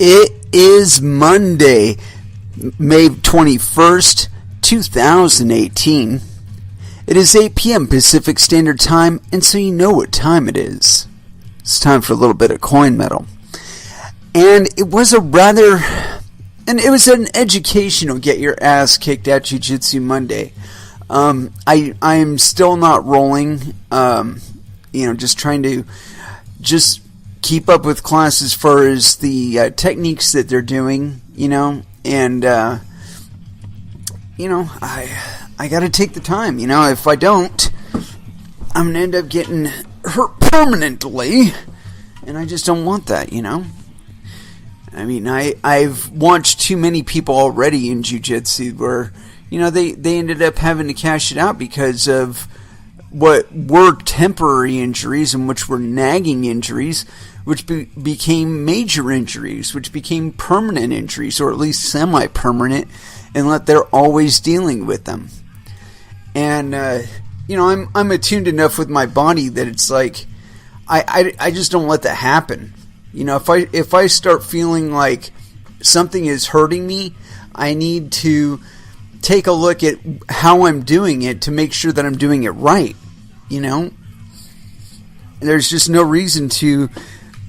It is Monday, May 21st, 2018. It is 8 p.m. Pacific Standard Time, and so you know what time it is. It's time for a little bit of coin metal. And it was it was an educational get your ass kicked at Jiu-Jitsu Monday. I'm still not rolling, just trying to keep up with class as far as the techniques that they're doing, and I got to take the time, if I don't, I'm going to end up getting hurt permanently, and I just don't want that, I mean, I've watched too many people already in jiu-jitsu where, they ended up having to cash it out because of what were temporary injuries and which were nagging injuries, which became major injuries, which became permanent injuries, or at least semi-permanent, and that they're always dealing with them. And, I'm attuned enough with my body that it's like, I just don't let that happen. If I start feeling like something is hurting me, I need to take a look at how I'm doing it to make sure that I'm doing it right. There's just no reason to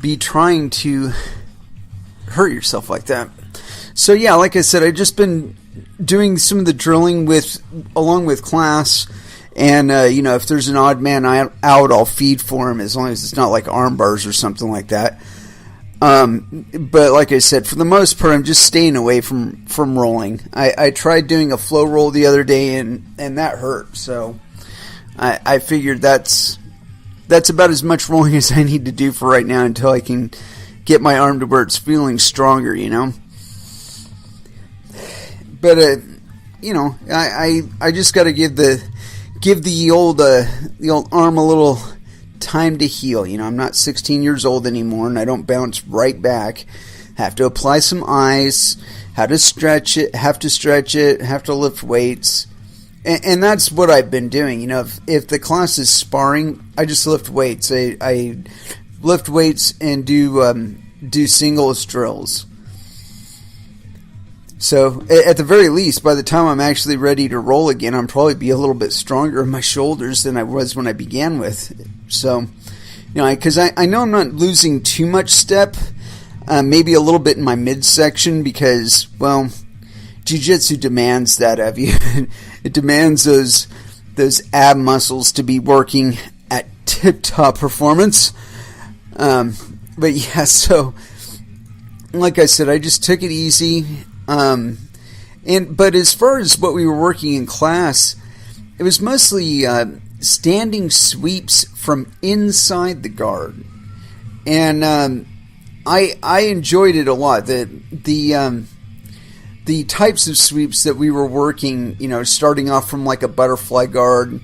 be trying to hurt yourself like that. So yeah, like I said, I've just been doing some of the drilling along with class, and if there's an odd man out, I'll feed for him, as long as it's not like arm bars or something like that. But like I said, for the most part, I'm just staying away from rolling. I tried doing a flow roll the other day, and that hurt. So I figured that's about as much rolling as I need to do for right now until I can get my arm to where it's feeling stronger, But I just got to give the old arm a little time to heal. I'm not 16 years old anymore, and I don't bounce right back. Have to apply some ice, have to stretch it, have to lift weights. And that's what I've been doing. If the class is sparring, I just lift weights. I lift weights and do singles drills. So at the very least, by the time I'm actually ready to roll again, I'll probably be a little bit stronger in my shoulders than I was when I began with. So, because I know I'm not losing too much step, maybe a little bit in my midsection because, well, jiu-jitsu demands that of you. It demands those ab muscles to be working at tip-top performance. But yeah, so like I said, I just took it easy. But as far as what we were working in class, it was mostly standing sweeps from inside the guard, and I enjoyed it a lot. The types of sweeps that we were working, starting off from like a butterfly guard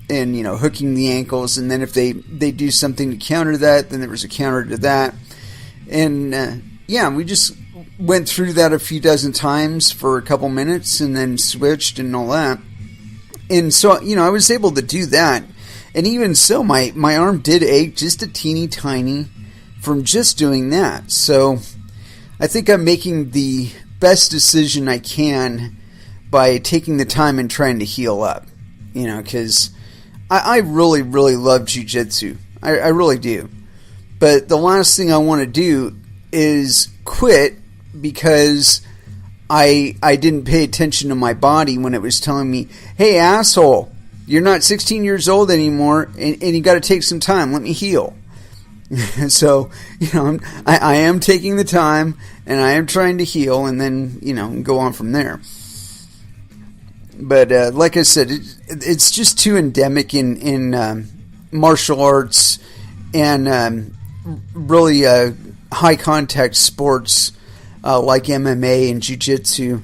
and, hooking the ankles. And then if they do something to counter that, then there was a counter to that. And, we just went through that a few dozen times for a couple minutes and then switched and all that. And so, I was able to do that. And even so, my arm did ache just a teeny tiny from just doing that. So I think I'm making the best decision I can by taking the time and trying to heal up, because I really, really love jiu-jitsu. I really do. But the last thing I want to do is quit because I didn't pay attention to my body when it was telling me, hey, asshole, you're not 16 years old anymore, and you got to take some time. Let me heal. So, I am taking the time, and I am trying to heal, and then, go on from there. But, like I said, it's just too endemic in martial arts and really high contact sports like MMA and jiu-jitsu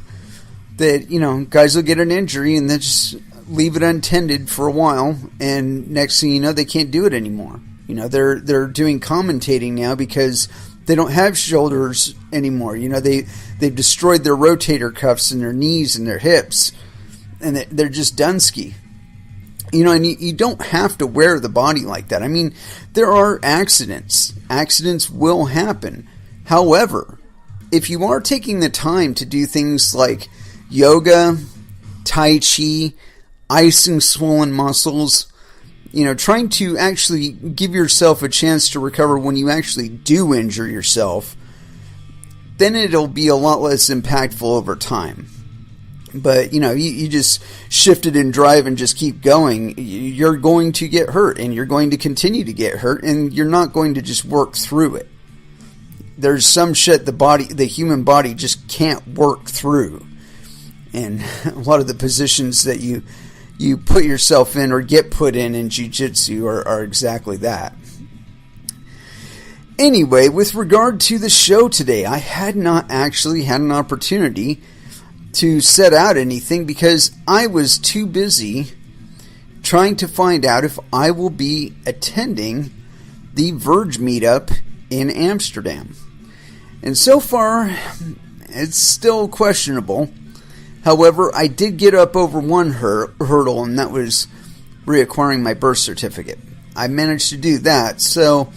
that, guys will get an injury and then just leave it untended for a while, and next thing you know, they can't do it anymore. They're doing commentating now because they don't have shoulders anymore. They've destroyed their rotator cuffs in their knees and their hips, and they're just done-ski. And you don't have to wear the body like that. I mean, there are accidents. Accidents will happen. However, if you are taking the time to do things like yoga, tai chi, icing swollen muscles, trying to actually give yourself a chance to recover when you actually do injure yourself, then it'll be a lot less impactful over time. But, you just shift it and drive and just keep going. You're going to get hurt, and you're going to continue to get hurt, and you're not going to just work through it. There's some shit the human body just can't work through. And a lot of the positions that you put yourself in or get put in jiu-jitsu are exactly that. Anyway, with regard to the show today, I had not actually had an opportunity to set out anything because I was too busy trying to find out if I will be attending the Verge meetup in Amsterdam. And so far, it's still questionable. However, I did get up over one hurdle, and that was reacquiring my birth certificate. I managed to do that, so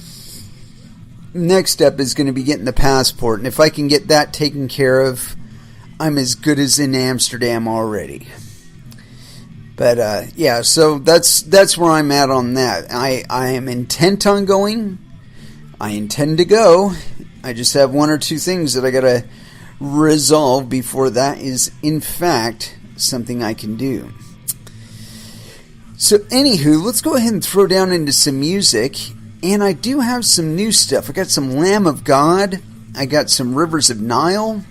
next step is going to be getting the passport, and if I can get that taken care of, I'm as good as in Amsterdam already. But yeah, so that's where I'm at on that. I am intent on going. I intend to go. I just have one or two things that I gotta resolve before that is in fact something I can do. So anywho, let's go ahead and throw down into some music. And I do have some new stuff. I got some Lamb of God. I got some Rivers of Nile.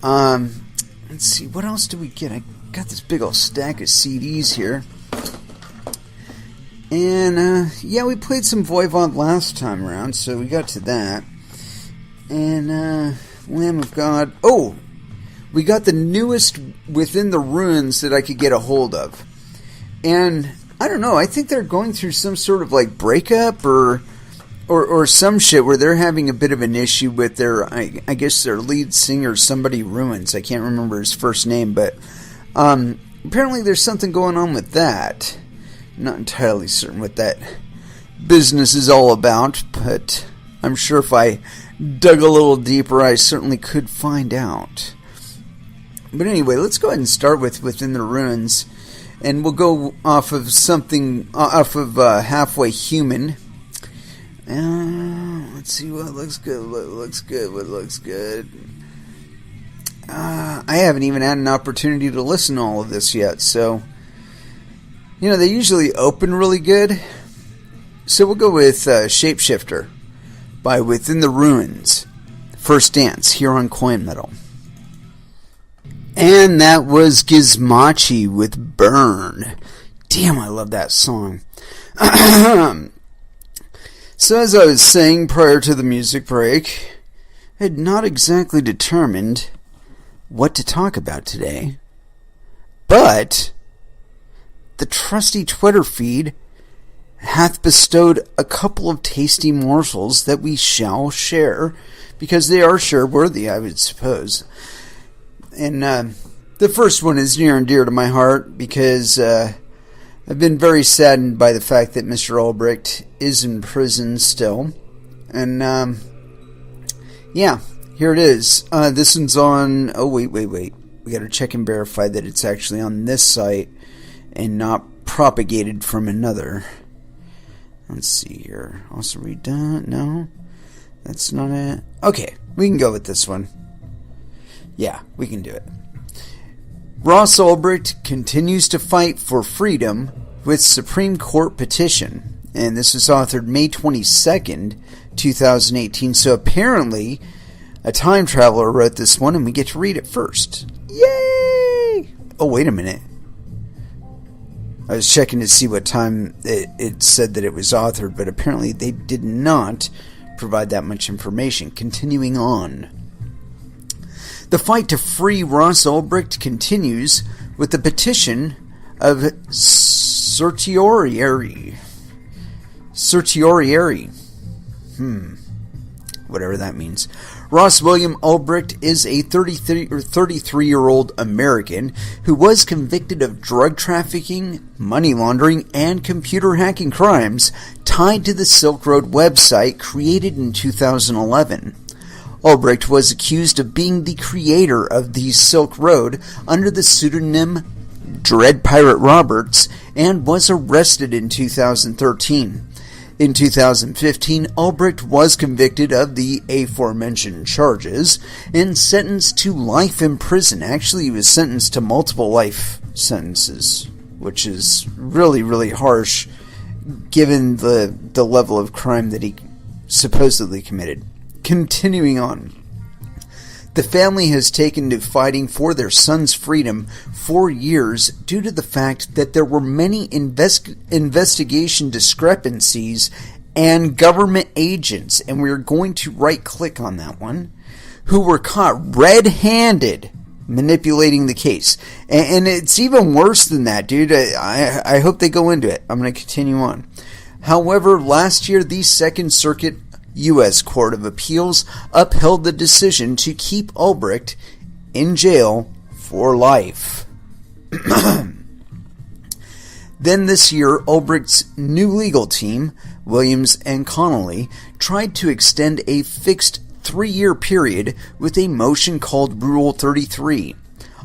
Let's see, what else do we get? I got this big old stack of CDs here. And, yeah, we played some Voivod last time around, so we got to that. And, Lamb of God. Oh, we got the newest Within the Ruins that I could get a hold of. And I don't know, I think they're going through some sort of like breakup or some shit where they're having a bit of an issue with their, I guess their lead singer, somebody Ruins. I can't remember his first name, but apparently there's something going on with that. I'm not entirely certain what that business is all about, but I'm sure if I dug a little deeper, I certainly could find out. But anyway, let's go ahead and start with Within the Ruins. And we'll go off of Halfway Human. Let's see what looks good. What looks good. I haven't even had an opportunity to listen to all of this yet. So, they usually open really good. So we'll go with Shapeshifter by Within the Ruins. First Dance here on Coin Metal. And that was Gizmachi with Burn. Damn, I love that song. So as I was saying prior to the music break, I had not exactly determined what to talk about today. But the trusty Twitter feed hath bestowed a couple of tasty morsels that we shall share, because they are share-worthy, I would suppose. And the first one is near and dear to my heart because I've been very saddened by the fact that Mr. Ulbricht is in prison still. And yeah, here it is. This one's on... Oh, wait. We gotta check and verify that it's actually on this site and not propagated from another. Let's see here. Also redone? No, that's not it. Okay, we can go with this one. Yeah, we can do it. Ross Ulbricht continues to fight for freedom with Supreme Court petition. And this was authored May 22nd, 2018. So apparently, a time traveler wrote this one, and we get to read it first. Yay! Oh, wait a minute. I was checking to see what time it said that it was authored, but apparently they did not provide that much information. Continuing on. The fight to free Ross Ulbricht continues with the petition of certiorari. Whatever that means. Ross William Ulbricht is a 33-year-old American who was convicted of drug trafficking, money laundering, and computer hacking crimes tied to the Silk Road website created in 2011. Ulbricht was accused of being the creator of the Silk Road under the pseudonym Dread Pirate Roberts and was arrested in 2013. In 2015, Ulbricht was convicted of the aforementioned charges and sentenced to life in prison. Actually, he was sentenced to multiple life sentences, which is really, really harsh given the level of crime that he supposedly committed. Continuing on. The family has taken to fighting for their son's freedom for years due to the fact that there were many investigation discrepancies and government agents, and we're going to right-click on that one, who were caught red-handed manipulating the case. And it's even worse than that, dude. I hope they go into it. I'm going to continue on. However, last year, the Second Circuit U.S. Court of Appeals upheld the decision to keep Ulbricht in jail for life. Then this year, Ulbricht's new legal team, Williams and Connolly, tried to extend a fixed 3-year period with a motion called Rule 33.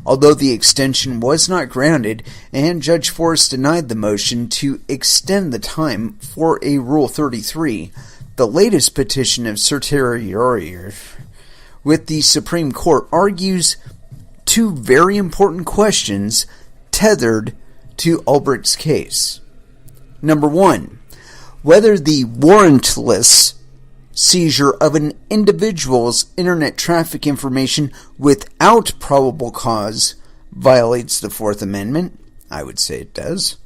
Although the extension was not granted, and Judge Forrest denied the motion to extend the time for a Rule 33, the latest petition of certiorari with the Supreme Court argues two very important questions tethered to Ulbricht's case. Number one, whether the warrantless seizure of an individual's internet traffic information without probable cause violates the Fourth Amendment. I would say it does.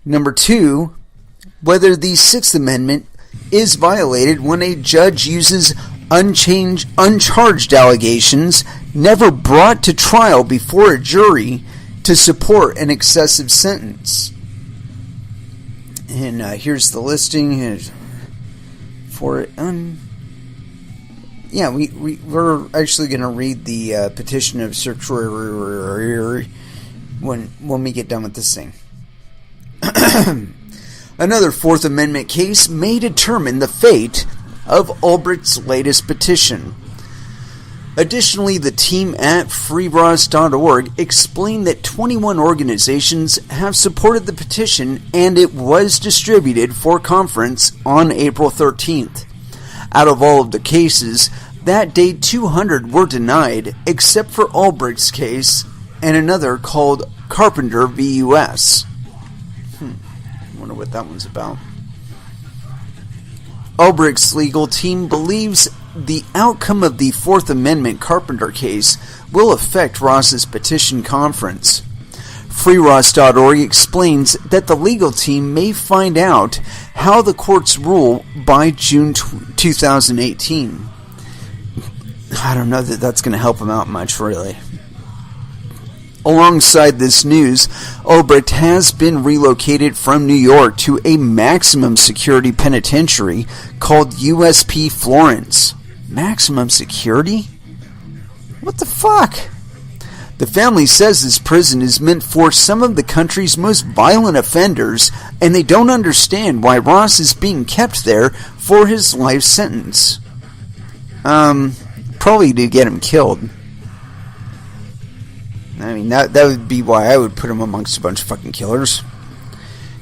Number two, whether the Sixth Amendment is violated when a judge uses uncharged allegations never brought to trial before a jury to support an excessive sentence. And here's the listing for it. We're actually going to read the petition of certiorari when we get done with this thing. Another Fourth Amendment case may determine the fate of Ulbricht's latest petition. Additionally, the team at freeross.org explained that 21 organizations have supported the petition and it was distributed for conference on April 13th. Out of all of the cases, that day 200 were denied except for Ulbricht's case and another called Carpenter v. U.S. Wonder what that one's about. Ulbricht's legal team believes the outcome of the Fourth Amendment Carpenter case will affect Ross's petition conference. FreeRoss.org explains that the legal team may find out how the courts rule by June 2018. I don't know that that's going to help him out much, really. Alongside this news, Ulbricht has been relocated from New York to a maximum security penitentiary called USP Florence. Maximum security? What the fuck? The family says this prison is meant for some of the country's most violent offenders, and they don't understand why Ross is being kept there for his life sentence. Probably to get him killed. I mean, that would be why I would put him amongst a bunch of fucking killers.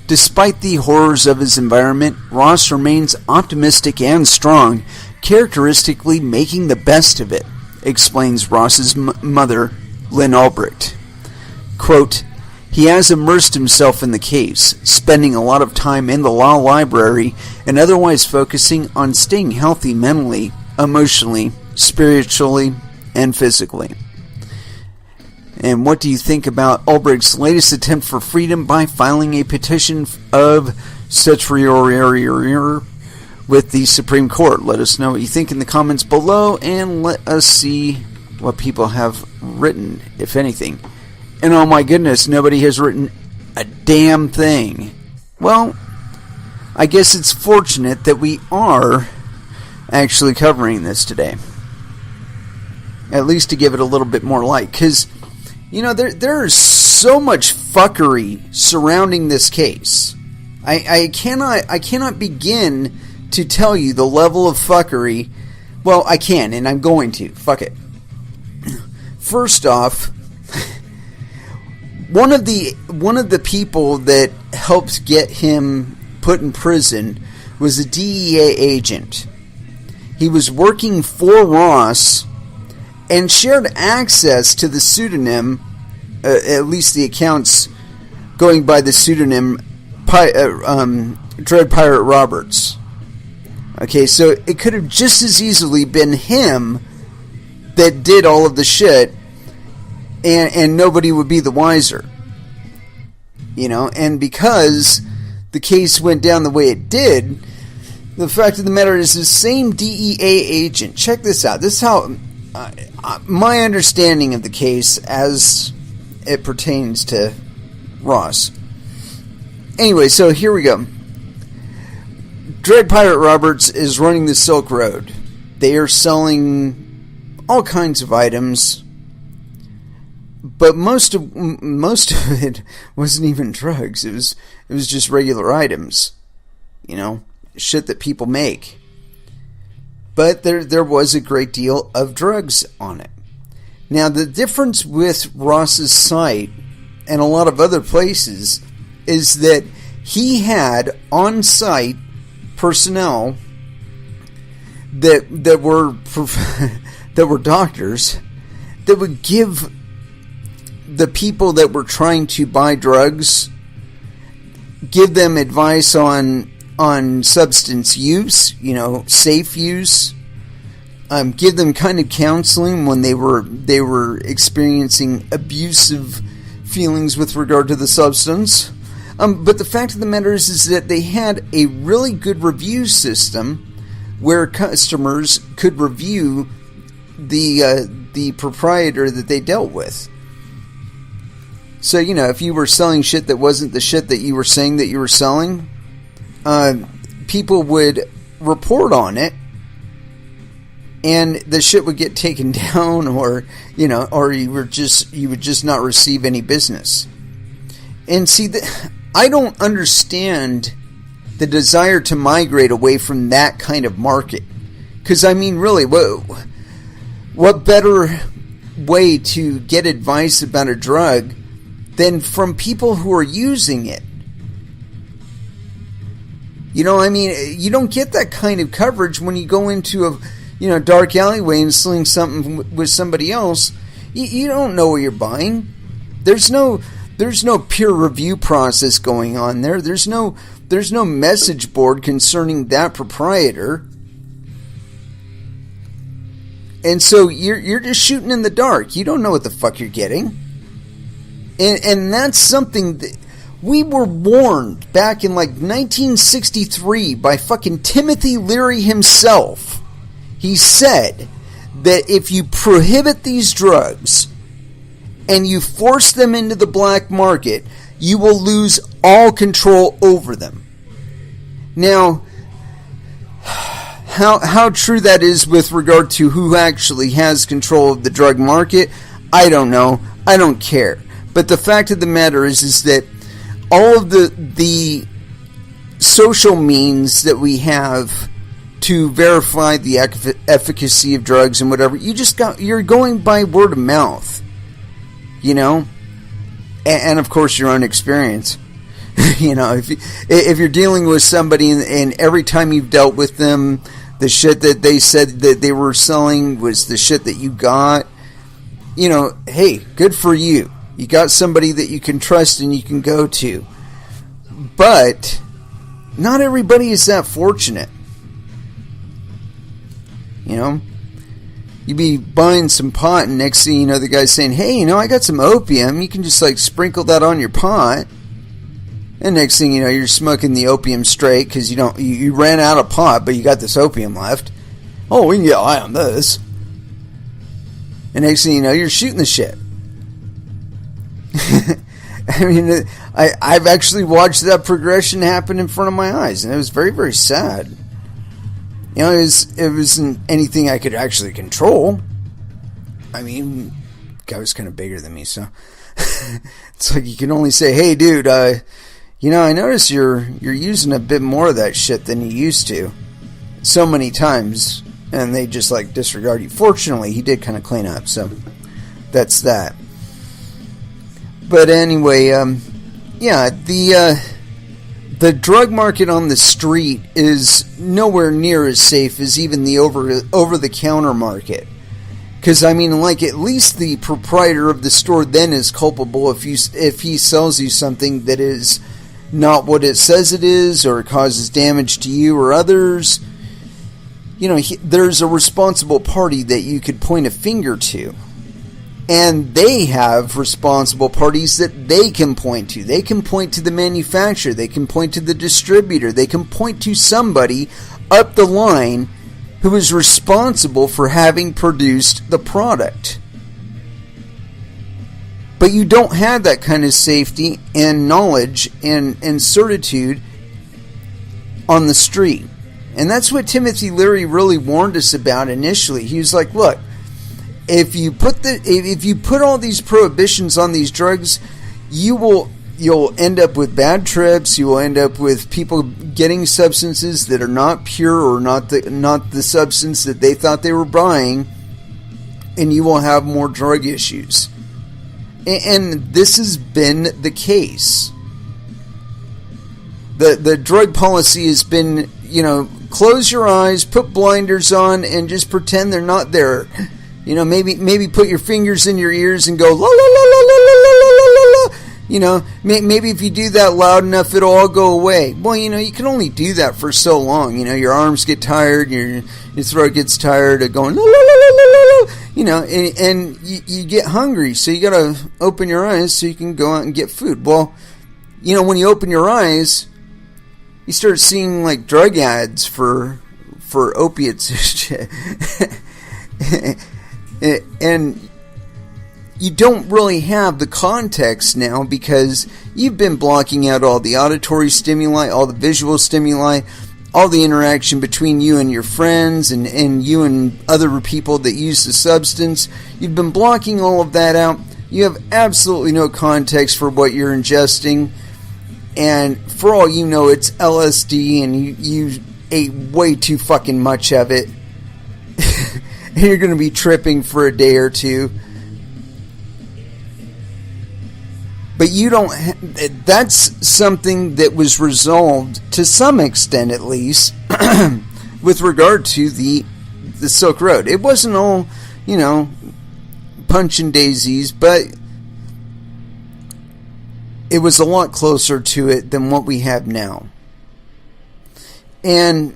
Despite the horrors of his environment, Ross remains optimistic and strong, characteristically making the best of it, explains Ross's mother, Lynn Ulbricht. Quote, he has immersed himself in the case, spending a lot of time in the law library and otherwise focusing on staying healthy mentally, emotionally, spiritually, and physically. And what do you think about Ulbricht's latest attempt for freedom by filing a petition of certiorari with the Supreme Court? Let us know what you think in the comments below, and let us see what people have written, if anything. And oh my goodness, nobody has written a damn thing. Well, I guess it's fortunate that we are actually covering this today. At least to give it a little bit more light, because you know, there is so much fuckery surrounding this case. I cannot begin to tell you the level of fuckery Well, I can, and I'm going to. Fuck it. First off, one of the people that helped get him put in prison was a DEA agent. He was working for Ross and shared access to the pseudonym, at least the accounts going by the pseudonym Dread Pirate Roberts. Okay, so it could have just as easily been him that did all of the shit, and nobody would be the wiser. You know, and because the case went down the way it did, the fact of the matter is the same DEA agent. Check this out. This is how my understanding of the case as it pertains to Ross. Anyway, so here we go. Dread Pirate Roberts is running the Silk Road. They are selling all kinds of items, but most of it wasn't even drugs. It was just regular items, you know, shit that people make. But there was a great deal of drugs on it. Now, the difference with Ross's site and a lot of other places is that he had on-site personnel that were doctors that would give the people that were trying to buy drugs, give them advice on substance use, you know, safe use, give them kind of counseling when they were experiencing abusive feelings with regard to the substance. But the fact of the matter is that they had a really good review system where customers could review the proprietor that they dealt with. So, you know, if you were selling shit that wasn't the shit that you were saying that you were selling, people would report on it, and the shit would get taken down, or you know, or you would just not receive any business. And see, I don't understand the desire to migrate away from that kind of market, because I mean, really, what better way to get advice about a drug than from people who are using it? You know, I mean, you don't get that kind of coverage when you go into a dark alleyway and sling something with somebody else. You don't know what you're buying. There's no peer review process going on there. There's no message board concerning that proprietor. And so you're just shooting in the dark. You don't know what the fuck you're getting. And that's something that we were warned back in like 1963 by fucking Timothy Leary himself. He said that if you prohibit these drugs and you force them into the black market, you will lose all control over them. Now, how true that is with regard to who actually has control of the drug market, I don't know. I don't care. But the fact of the matter is that all of the social means that we have to verify the efficacy of drugs and whatever, you're going by word of mouth, you know, and of course your own experience. You know, if you're dealing with somebody and every time you've dealt with them, the shit that they said that they were selling was the shit that you got, you know, hey, good for you. You got somebody that you can trust and you can go to. But not everybody is that fortunate. You know, you be buying some pot and next thing you know, the guy's saying, hey, you know, I got some opium. You can just like sprinkle that on your pot. And next thing you know, you're smoking the opium straight because you ran out of pot, but you got this opium left. Oh, we can get high on this. And next thing you know, you're shooting the shit. I mean, I've actually watched that progression happen in front of my eyes, and it was very, very sad. You know, it wasn't anything I could actually control. I mean, the guy was kind of bigger than me, so it's like you can only say, "Hey, dude, you know, I notice you're using a bit more of that shit than you used to." So many times, and they just like disregard you. Fortunately, he did kind of clean up, so that's that. But anyway, yeah, the drug market on the street is nowhere near as safe as even the over-the-counter market. Because, I mean, like, at least the proprietor of the store then is culpable if he sells you something that is not what it says it is, or causes damage to you or others. You know, there's a responsible party that you could point a finger to. And they have responsible parties that they can point to. They can point to the manufacturer. They can point to the distributor. They can point to somebody up the line who is responsible for having produced the product. But you don't have that kind of safety and knowledge and certitude on the street. And that's what Timothy Leary really warned us about initially. He was like, look, if you put all these prohibitions on these drugs, you'll end up with bad trips. You will end up with people getting substances that are not pure, or not the substance that they thought they were buying, and you will have more drug issues. And this has been the case. The drug policy has been, close your eyes, put blinders on, and just pretend they're not there. Maybe put your fingers in your ears and go la la la la la la la la la. Maybe if you do that loud enough, it'll all go away. Well, you can only do that for so long. Your arms get tired, your throat gets tired of going la la la la la la. And you get hungry, so you gotta open your eyes so you can go out and get food. Well, when you open your eyes, you start seeing like drug ads for opiates and shit. And you don't really have the context now because you've been blocking out all the auditory stimuli, all the visual stimuli, all the interaction between you and your friends and you and other people that use the substance. You've been blocking all of that out. You have absolutely no context for what you're ingesting. And for all you know, it's LSD and you ate way too fucking much of it. And you're going to be tripping for a day or two. But you don't... that's something that was resolved, to some extent at least, with regard to the Silk Road. It wasn't all, punch and daisies, but it was a lot closer to it than what we have now. And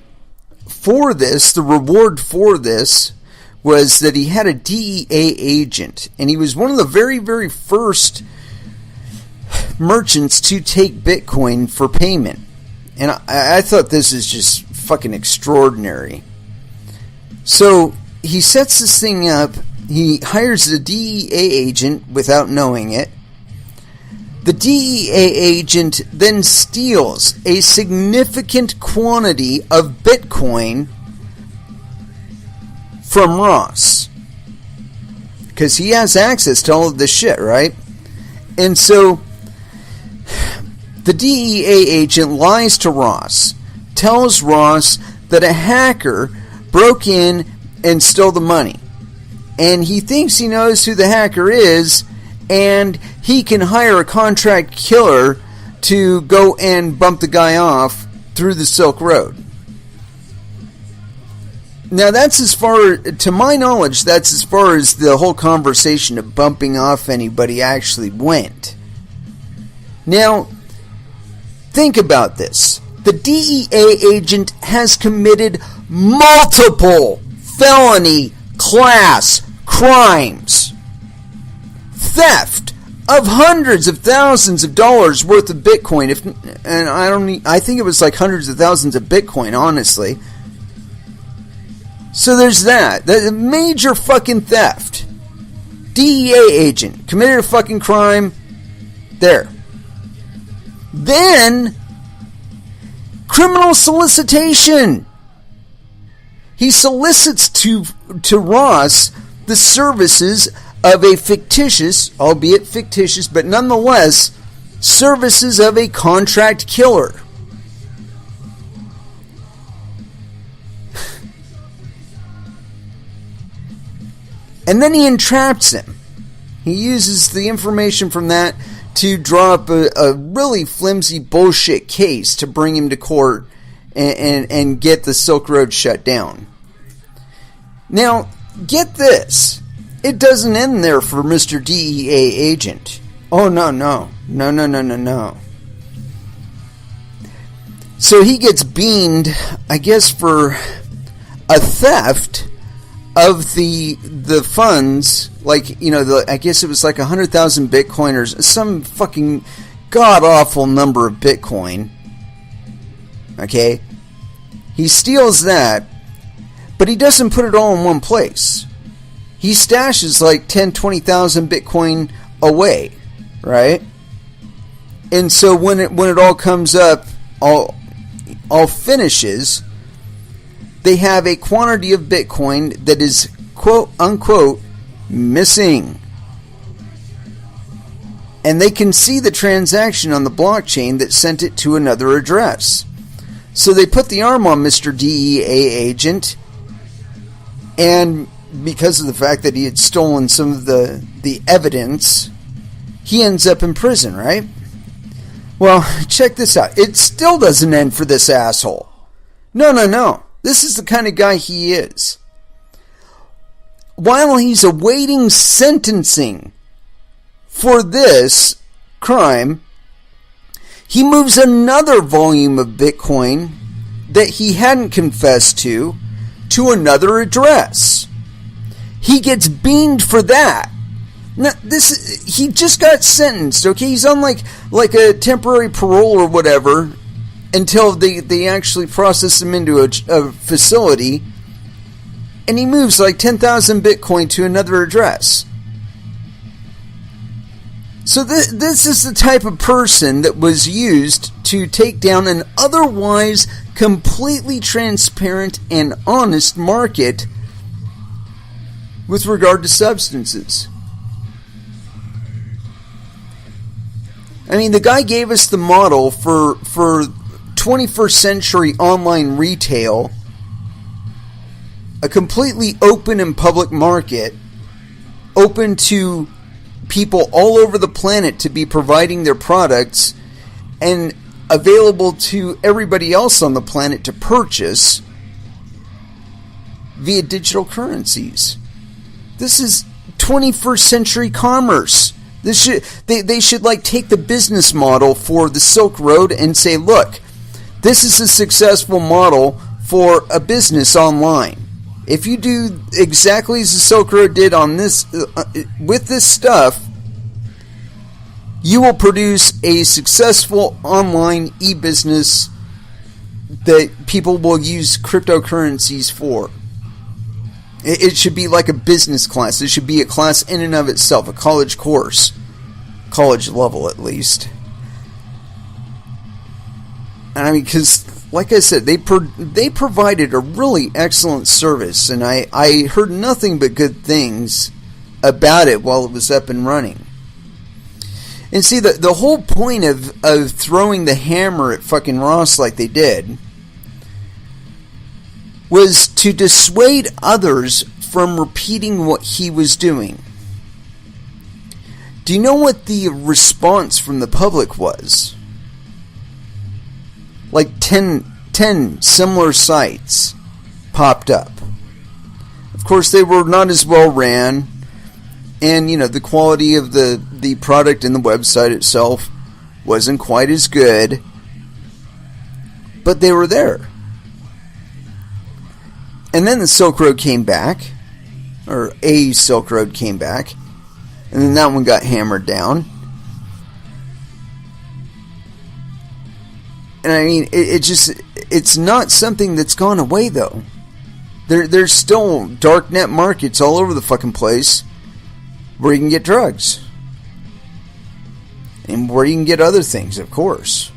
for this, the reward for this was that he had a DEA agent, and he was one of the very, very first merchants to take Bitcoin for payment. And I thought this is just fucking extraordinary. So he sets this thing up. He hires a DEA agent without knowing it. The DEA agent then steals a significant quantity of Bitcoin from Ross, because he has access to all of this shit, right? And so the DEA agent lies to Ross, tells Ross that a hacker broke in and stole the money, and he thinks he knows who the hacker is, and he can hire a contract killer to go and bump the guy off through the Silk Road. Now, that's as far, to my knowledge, that's as far as the whole conversation of bumping off anybody actually went. Now, think about this. The DEA agent has committed multiple felony class crimes. Theft of hundreds of thousands of dollars worth of Bitcoin. I think it was like hundreds of thousands of Bitcoin, honestly. So there's that. The major fucking theft. DEA agent committed a fucking crime. There. Then, criminal solicitation. He solicits to Ross the services of a fictitious, albeit fictitious, but nonetheless, services of a contract killer. And then he entraps him. He uses the information from that to draw up a really flimsy bullshit case to bring him to court and get the Silk Road shut down. Now, get this. It doesn't end there for Mr. DEA agent. Oh, no. So he gets beamed, I guess, for a theft of the funds, like, you know, I guess it was like 100,000 Bitcoin or some fucking god-awful number of Bitcoin. Okay? He steals that, but he doesn't put it all in one place. He stashes like 10, 20,000 Bitcoin away, right? And so when it all comes up, all finishes, they have a quantity of Bitcoin that is quote unquote missing. And they can see the transaction on the blockchain that sent it to another address. So they put the arm on Mr. DEA agent, and because of the fact that he had stolen some of the evidence, he ends up in prison, right? Well, check this out. It still doesn't end for this asshole. No. This is the kind of guy he is. While he's awaiting sentencing for this crime, he moves another volume of Bitcoin that he hadn't confessed to another address. He gets beamed for that. Now, he just got sentenced, okay? He's on like a temporary parole or whatever until they actually process him into a facility, and he moves like 10,000 Bitcoin to another address. So this is the type of person that was used to take down an otherwise completely transparent and honest market with regard to substances. I mean, the guy gave us the model for 21st century online retail, a completely open and public market, open to people all over the planet to be providing their products and available to everybody else on the planet to purchase via digital currencies. This is 21st century commerce. They should like take the business model for the Silk Road and say, look, this is a successful model for a business online. If you do exactly as the Silk Road did on this with this stuff, you will produce a successful online e-business that people will use cryptocurrencies for. It should be like a business class. It should be a class in and of itself, a college course, college level at least. And I mean, because like I said, they provided a really excellent service, and I heard nothing but good things about it while it was up and running. And see, the whole point of throwing the hammer at fucking Ross like they did was to dissuade others from repeating what he was doing. Do you know what the response from the public was? Like 10 similar sites popped up. Of course, they were not as well ran, and the quality of the product and the website itself wasn't quite as good, but they were there. And then the Silk Road came back, or a Silk Road came back, and then that one got hammered down. And I mean, it's not something that's gone away, though. There's still darknet markets all over the fucking place where you can get drugs. And where you can get other things, of course.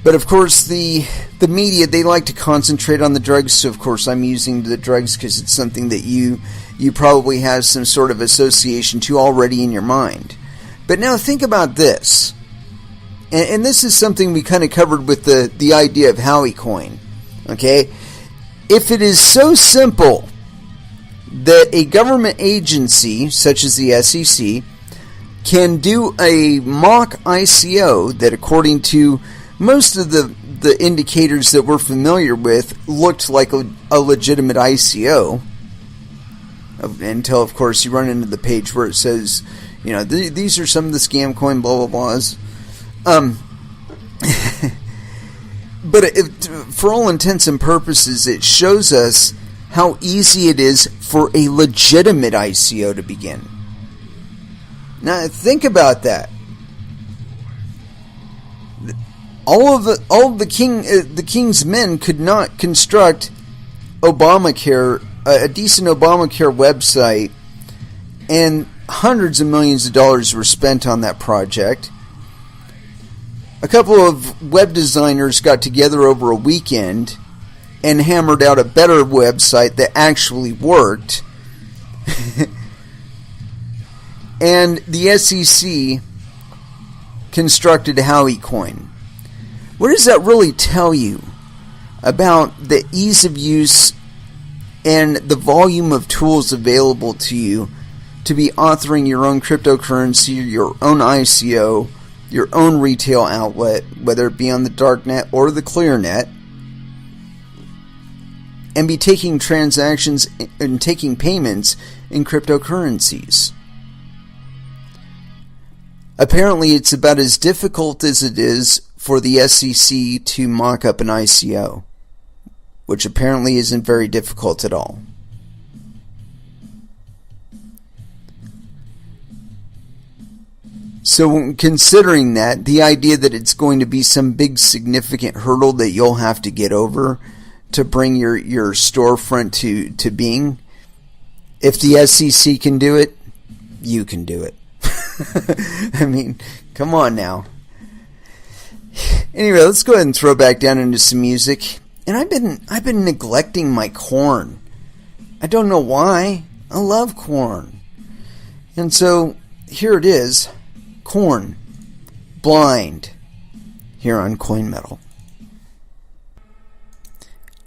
But of course, the media, they like to concentrate on the drugs, so of course I'm using the drugs because it's something that you probably have some sort of association to already in your mind. But now think about this. And this is something we kind of covered with the idea of Howie coin. Okay? If it is so simple that a government agency, such as the SEC, can do a mock ICO that, according to most of the indicators that we're familiar with, looked like a legitimate ICO. Until, of course, you run into the page where it says, these are some of the scam coin blah blah blahs. But for all intents and purposes, it shows us how easy it is for a legitimate ICO to begin. Now think about that. All of the king's men could not construct Obamacare, a decent Obamacare website, and hundreds of millions of dollars were spent on that project. A couple of web designers got together over a weekend and hammered out a better website that actually worked. And the SEC constructed Howie Coin. What does that really tell you about the ease of use and the volume of tools available to you to be authoring your own cryptocurrency, your own ICO, your own retail outlet, whether it be on the darknet or the clearnet, and be taking transactions and taking payments in cryptocurrencies? Apparently, it's about as difficult as it is for the SEC to mock up an ICO, which apparently isn't very difficult at all. So considering that, the idea that it's going to be some big significant hurdle that you'll have to get over to bring your storefront to being, if the SEC can do it, you can do it. I mean, come on now. Anyway, let's go ahead and throw back down into some music. And I've been neglecting my corn. I don't know why. I love corn. And so here it is. Corn. Blind. Here on Coin Metal.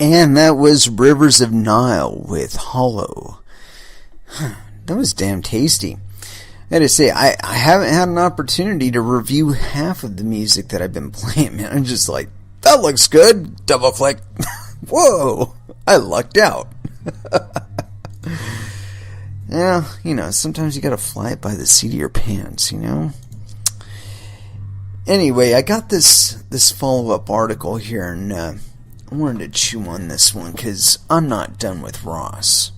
And that was Rivers of Nile with Hollow. That was damn tasty. I gotta say, I haven't had an opportunity to review half of the music that I've been playing, man. I'm just like, that looks good. Double click. Whoa, I lucked out. Yeah, sometimes you gotta fly it by the seat of your pants, Anyway, I got this follow-up article here, and I wanted to chew on this one because I'm not done with Ross.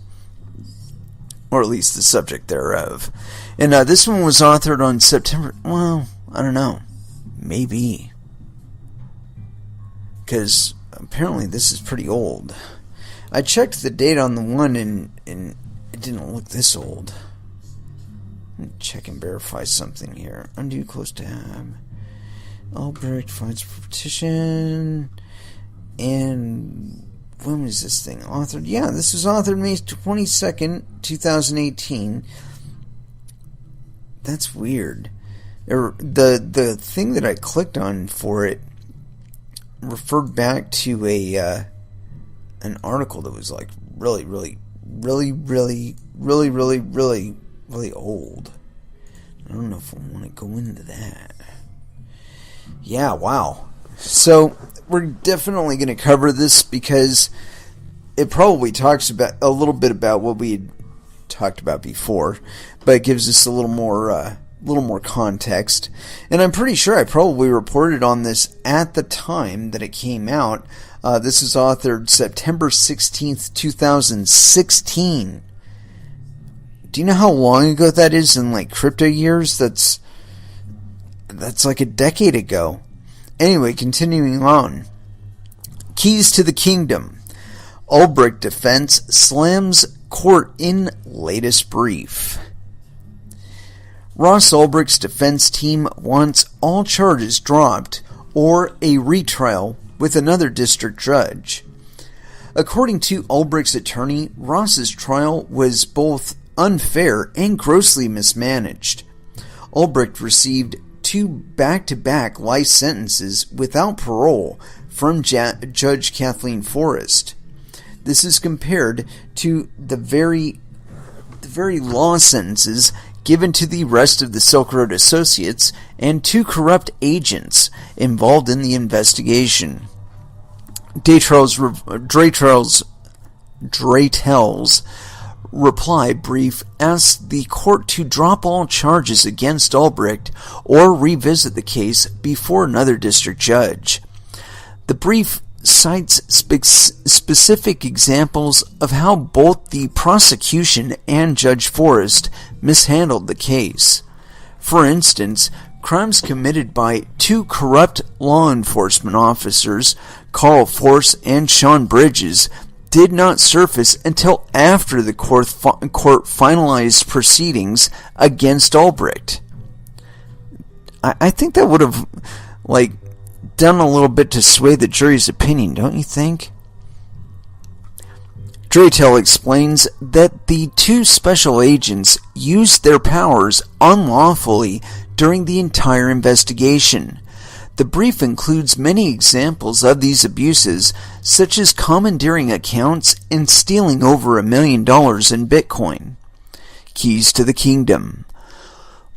Or at least the subject thereof. And this one was authored on September... Well, I don't know. Maybe. Because apparently this is pretty old. I checked the date on the one and it didn't look this old. Let me check and verify something here. Undo close tab. Ulbricht fights for petition. And... when was this thing authored? Yeah, this was authored May 22nd, 2018. That's weird. The thing that I clicked on for it referred back to an article that was like really old. I don't know if I want to go into that. Yeah, wow. So we're definitely going to cover this because it probably talks about a little bit about what we had talked about before, but it gives us a little more context. And I'm pretty sure I probably reported on this at the time that it came out. This is authored September 16th, 2016. Do you know how long ago that is in like crypto years? That's like a decade ago. Anyway, continuing on. Keys to the Kingdom. Ulbricht defense slams court in latest brief. Ross Ulbricht's defense team wants all charges dropped or a retrial with another district judge. According to Ulbricht's attorney, Ross's trial was both unfair and grossly mismanaged. Ulbricht received 2 back-to-back life sentences without parole from Judge Kathleen Forrest. This is compared to the very the very law sentences given to the rest of the Silk Road associates and 2 corrupt agents involved in the investigation. Draytell's reply brief asked the court to drop all charges against Ulbricht or revisit the case before another district judge. The brief cites specific examples of how both the prosecution and Judge Forrest mishandled the case. For instance, crimes committed by 2 corrupt law enforcement officers, Carl Force and Sean Bridges, did not surface until after the court finalized proceedings against Ulbricht. I think that would have, done a little bit to sway the jury's opinion, don't you think? Draytell explains that the 2 special agents used their powers unlawfully during the entire investigation. The brief includes many examples of these abuses, such as commandeering accounts and stealing over $1 million in Bitcoin. Keys to the Kingdom.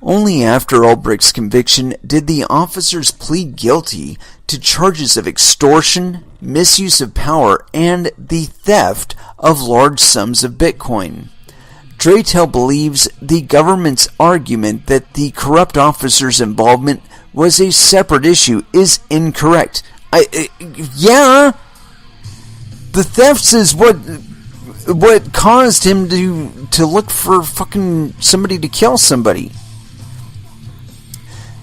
Only after Ulbricht's conviction did the officers plead guilty to charges of extortion, misuse of power, and the theft of large sums of Bitcoin. Draytell believes the government's argument that the corrupt officers' involvement was a separate issue is incorrect. Yeah, the thefts is what caused him to look for fucking somebody to kill somebody.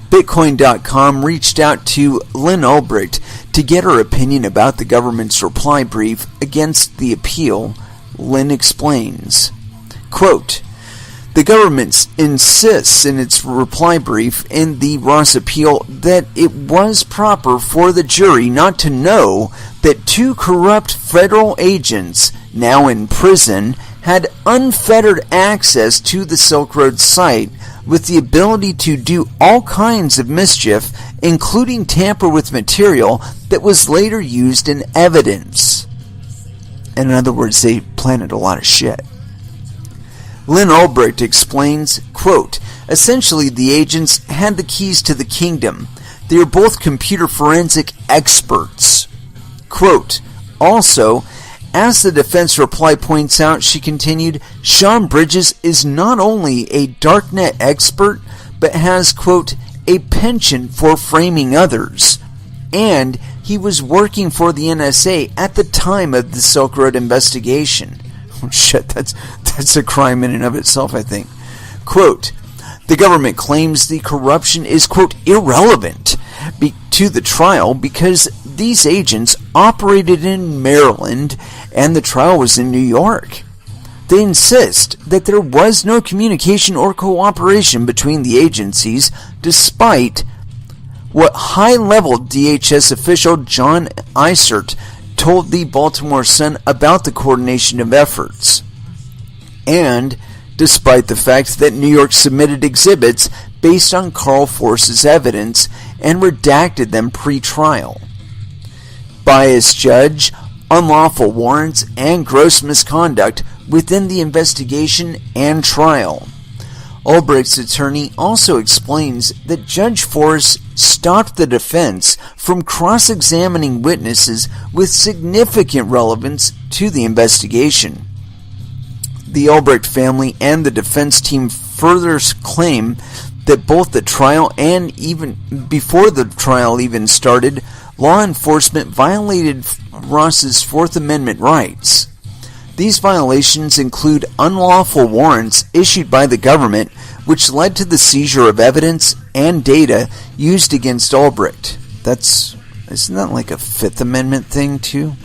Bitcoin.com reached out to Lynn Ulbricht to get her opinion about the government's reply brief against the appeal. Lynn explains, quote, "The government insists in its reply brief in the Ross appeal that it was proper for the jury not to know that 2 corrupt federal agents, now in prison, had unfettered access to the Silk Road site with the ability to do all kinds of mischief, including tamper with material that was later used in evidence." In other words, they planted a lot of shit. Lynn Ulbricht explains, quote, "Essentially, the agents had the keys to the kingdom. They are both computer forensic experts." Quote, "Also, as the defense reply points out," she continued, "Sean Bridges is not only a darknet expert, but has, quote, a penchant for framing others. And he was working for the NSA at the time of the Silk Road investigation." Oh shit, that's a crime in and of itself, I think. Quote, "The government claims the corruption is, quote, irrelevant to the trial because these agents operated in Maryland and the trial was in New York. They insist that there was no communication or cooperation between the agencies, despite what high-level DHS official John Isert told the Baltimore Sun about the coordination of efforts, and despite the fact that New York submitted exhibits based on Carl Force's evidence and redacted them pre-trial. Biased judge, unlawful warrants, and gross misconduct within the investigation and trial. Ulbricht's attorney also explains that Judge Forrest stopped the defense from cross-examining witnesses with significant relevance to the investigation. The Ulbricht family and the defense team further claim that both the trial and even before the trial even started, law enforcement violated Ross's Fourth Amendment rights. These violations include unlawful warrants issued by the government, which led to the seizure of evidence and data used against Ulbricht. Isn't that like a Fifth Amendment thing too?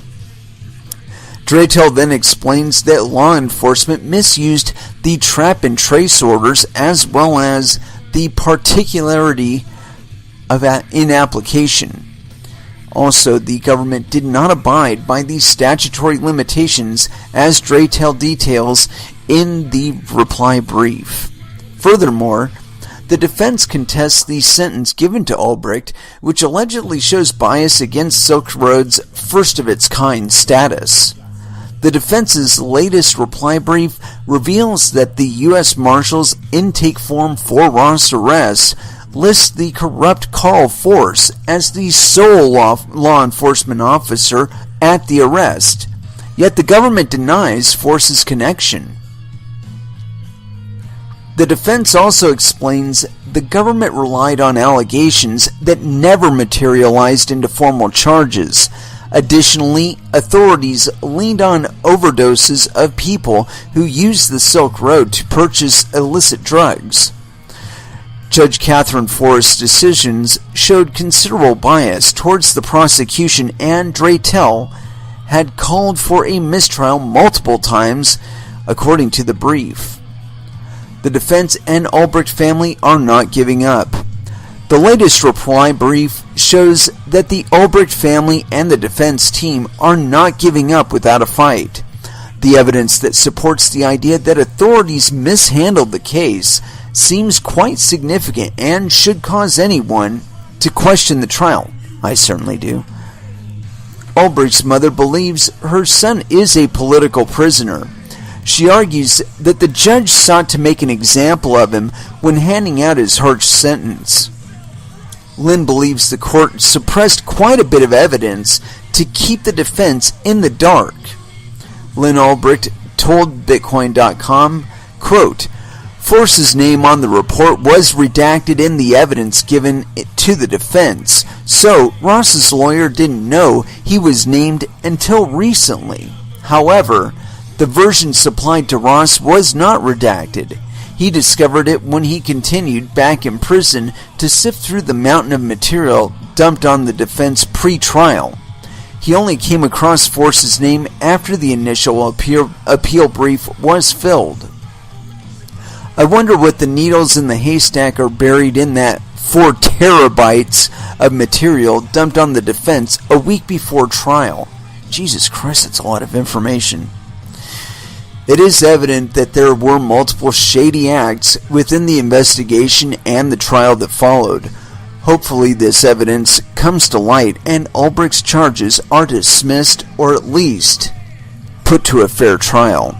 Draytell then explains that law enforcement misused the trap and trace orders as well as the particularity of in application. Also, the government did not abide by the statutory limitations as Draytell details in the reply brief. Furthermore, the defense contests the sentence given to Ulbricht, which allegedly shows bias against Silk Road's first-of-its-kind status. The defense's latest reply brief reveals that the U.S. Marshal's intake form for Ross' arrest lists the corrupt Carl Force as the sole law enforcement officer at the arrest, yet the government denies Force's connection. The defense also explains the government relied on allegations that never materialized into formal charges. Additionally, authorities leaned on overdoses of people who used the Silk Road to purchase illicit drugs. Judge Catherine Forrest's decisions showed considerable bias towards the prosecution, and Draytell had called for a mistrial multiple times, according to the brief. The defense and Ulbricht family are not giving up. The latest reply brief shows that the Ulbricht family and the defense team are not giving up without a fight. The evidence that supports the idea that authorities mishandled the case seems quite significant and should cause anyone to question the trial. I certainly do. Ulbricht's mother believes her son is a political prisoner. She argues that the judge sought to make an example of him when handing out his harsh sentence. Lynn believes the court suppressed quite a bit of evidence to keep the defense in the dark. Lynn Ulbricht told Bitcoin.com, quote, Force's name on the report was redacted in the evidence given to the defense, so Ross's lawyer didn't know he was named until recently. However, the version supplied to Ross was not redacted. He discovered it when he continued back in prison to sift through the mountain of material dumped on the defense pre-trial. He only came across Force's name after the initial appeal brief was filled. I wonder what the needles in the haystack are buried in that 4 terabytes of material dumped on the defense a week before trial. Jesus Christ, that's a lot of information. It is evident that there were multiple shady acts within the investigation and the trial that followed. Hopefully this evidence comes to light and Ulbricht's charges are dismissed or at least put to a fair trial.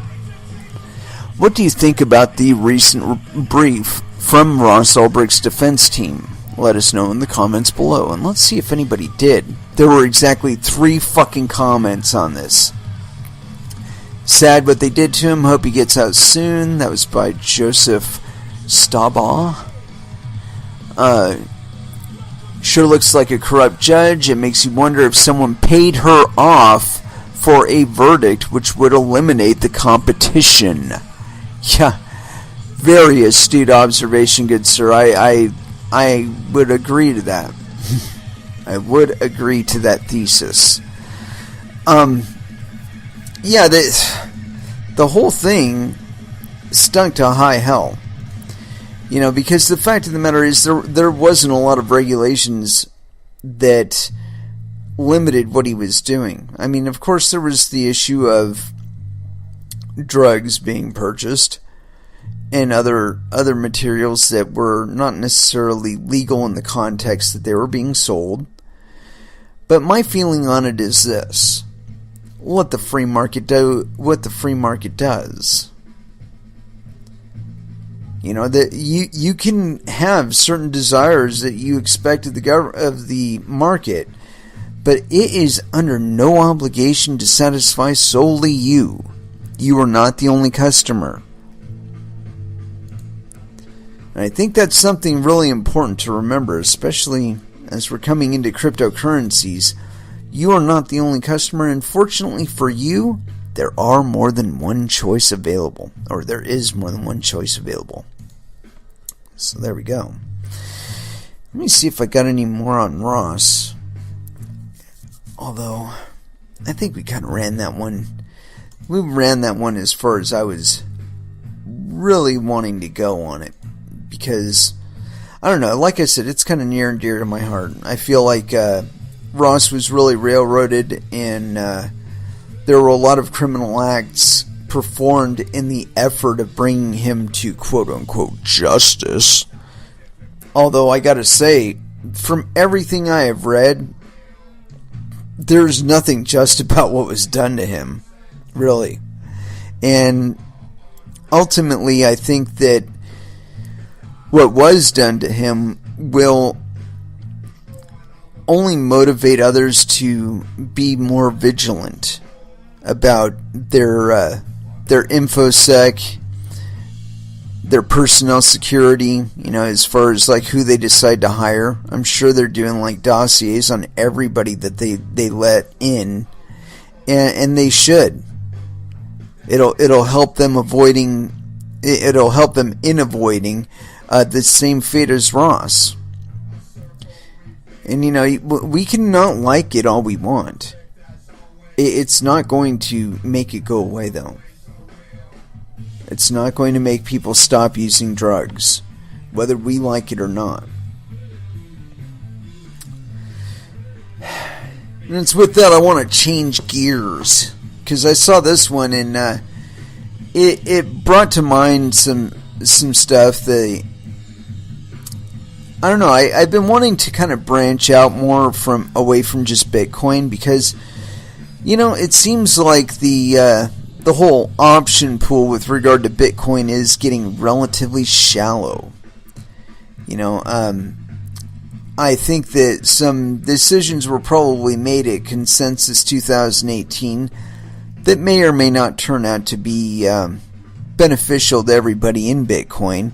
What do you think about the recent brief from Ross Ulbricht's defense team? Let us know in the comments below, and let's see if anybody did. There were exactly 3 fucking comments on this. Sad what they did to him. Hope he gets out soon. That was by Joseph Stabaugh. Sure looks like a corrupt judge. It makes you wonder if someone paid her off for a verdict which would eliminate the competition. Yeah, very astute observation, good sir. I would agree to that. I would agree to that thesis. Yeah, the whole thing stunk to high hell. You know, because the fact of the matter is there wasn't a lot of regulations that limited what he was doing. I mean, of course there was the issue of drugs being purchased and other materials that were not necessarily legal in the context that they were being sold. But my feeling on it is this. Let the free market do what the free market does. You know, that you can have certain desires that you expect of the market, but it is under no obligation to satisfy solely you. You are not the only customer. And I think that's something really important to remember, especially as we're coming into cryptocurrencies. You are not the only customer, and fortunately for you, there are more than one choice available. Or there is more than one choice available. So there we go. Let me see if I got any more on Ross. Although, I think we kind of ran that one. We ran that one as far as I was really wanting to go on it. Because, I don't know, like I said, it's kind of near and dear to my heart. I feel like Ross was really railroaded, and there were a lot of criminal acts performed in the effort of bringing him to quote-unquote justice. Although I gotta say, from everything I have read, there's nothing just about what was done to him. really. And ultimately, I think that what was done to him will only motivate others to be more vigilant about their infosec, their personnel security, as far as like who they decide to hire. I'm sure they're doing like dossiers on everybody that they let in, and they should. It'll help them avoiding the same fate as Ross. And we can not like it all we want. It's not going to make it go away, though. It's not going to make people stop using drugs, whether we like it or not. And it's with that I want to change gears, because I saw this one and it brought to mind some stuff that I don't know. I've been wanting to kind of branch out more away from just Bitcoin, because it seems like the whole option pool with regard to Bitcoin is getting relatively shallow. I think that some decisions were probably made at Consensus 2018 that may or may not turn out to be beneficial to everybody in Bitcoin.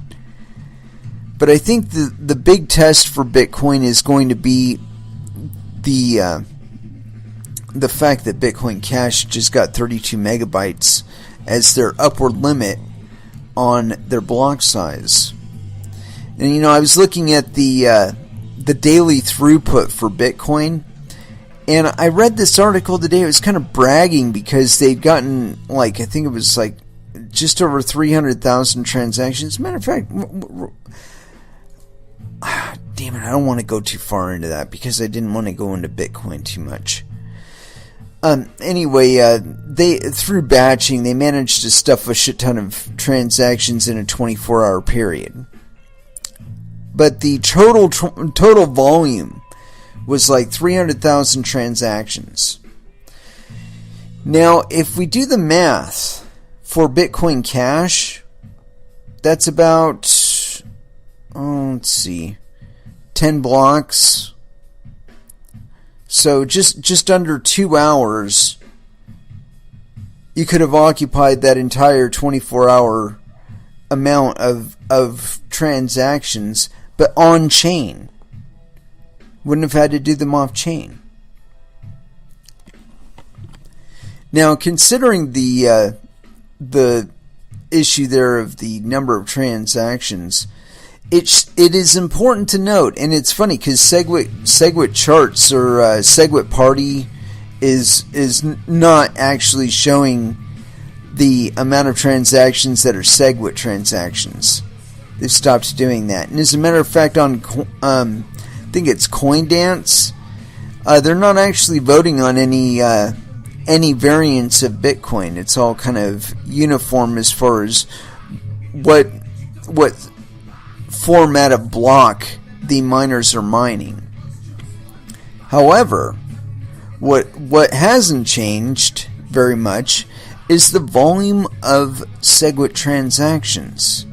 But I think the big test for Bitcoin is going to be the fact that Bitcoin Cash just got 32 megabytes as their upward limit on their block size. And I was looking at the daily throughput for Bitcoin, and I read this article today. It was kind of bragging because they'd gotten I think it was just over 300,000 transactions. As a matter of fact, damn it, I don't want to go too far into that because I didn't want to go into Bitcoin too much. Anyway, they through batching, they managed to stuff a shit ton of transactions in a 24-hour period. But the total volume was 300,000 transactions. Now, if we do the math for Bitcoin Cash, that's about 10 blocks. So just under 2 hours, you could have occupied that entire 24-hour amount of transactions, but on chain. Wouldn't have had to do them off chain. Now, considering the issue there of the number of transactions, it is important to note, and it's funny because SegWit charts or SegWit Party is not actually showing the amount of transactions that are SegWit transactions. They've stopped doing that. And as a matter of fact, on I think it's CoinDance, they're not actually voting on any variants of Bitcoin. It's all kind of uniform as far as what format of block the miners are mining. However, what hasn't changed very much is the volume of SegWit transactions.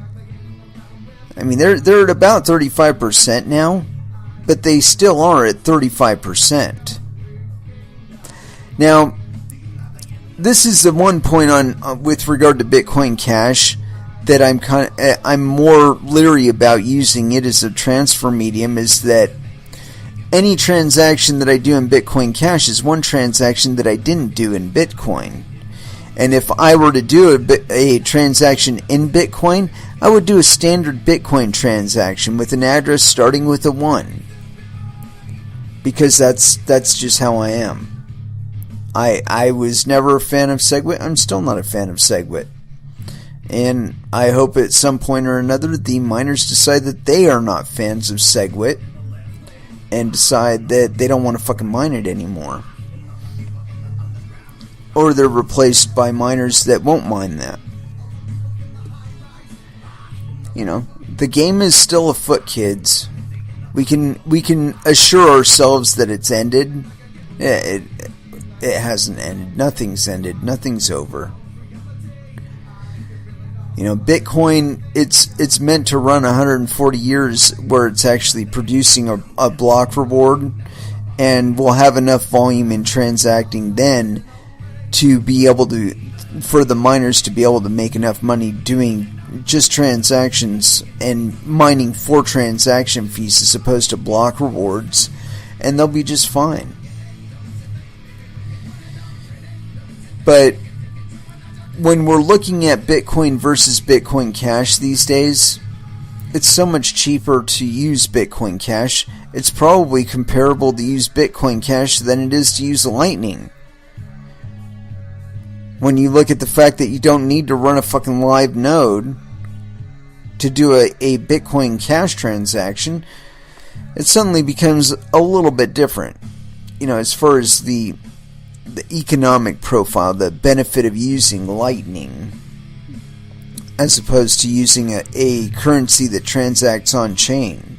I mean, they're at about 35% now, but they still are at 35%. Now, this is the one point on with regard to Bitcoin Cash that I'm more leery about using it as a transfer medium, is that any transaction that I do in Bitcoin Cash is one transaction that I didn't do in Bitcoin. And if I were to do a transaction in Bitcoin, I would do a standard Bitcoin transaction with an address starting with a 1. Because that's just how I am. I was never a fan of SegWit. I'm still not a fan of SegWit. And I hope at some point or another the miners decide that they are not fans of SegWit and decide that they don't want to fucking mine it anymore. Or they're replaced by miners that won't mine that. The game is still afoot, kids. We can assure ourselves that it's ended. It hasn't ended. Nothing's ended. Nothing's over. Bitcoin, it's meant to run 140 years where it's actually producing a block reward, and we'll have enough volume in transacting then to be able to, for the miners to be able to make enough money doing just transactions and mining for transaction fees as opposed to block rewards, and they'll be just fine. But when we're looking at Bitcoin versus Bitcoin Cash these days, it's so much cheaper to use Bitcoin Cash. It's probably comparable to use Bitcoin Cash than it is to use Lightning. When you look at the fact that you don't need to run a fucking live node to do a Bitcoin Cash transaction, it suddenly becomes a little bit different. As far as the economic profile, the benefit of using Lightning as opposed to using a currency that transacts on chain,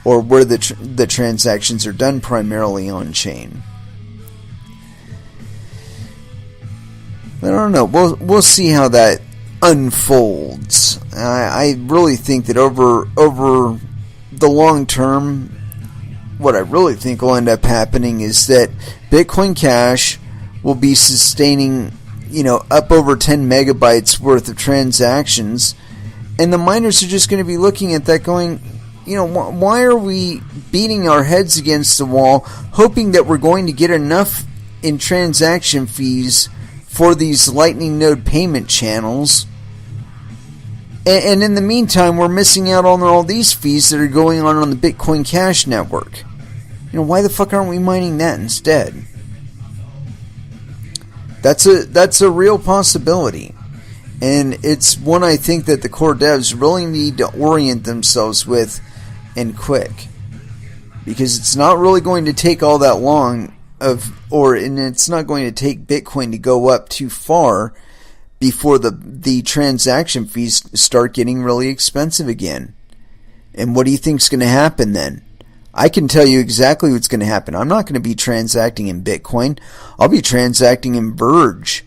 or where the transactions are done primarily on chain. I don't know. We'll see how that unfolds. I really think that over the long term, what I really think will end up happening is that Bitcoin Cash will be sustaining, up over 10 megabytes worth of transactions, and the miners are just going to be looking at that going, why are we beating our heads against the wall hoping that we're going to get enough in transaction fees for these Lightning node payment channels, and in the meantime we're missing out on all these fees that are going on the Bitcoin Cash network. Why the fuck aren't we mining that instead? That's a real possibility, and it's one I think that the core devs really need to orient themselves with, and quick, because it's not really going to take all that long and it's not going to take Bitcoin to go up too far before the transaction fees start getting really expensive again. And what do you think's going to happen then? I can tell you exactly what's going to happen. I'm not going to be transacting in Bitcoin. I'll be transacting in Verge.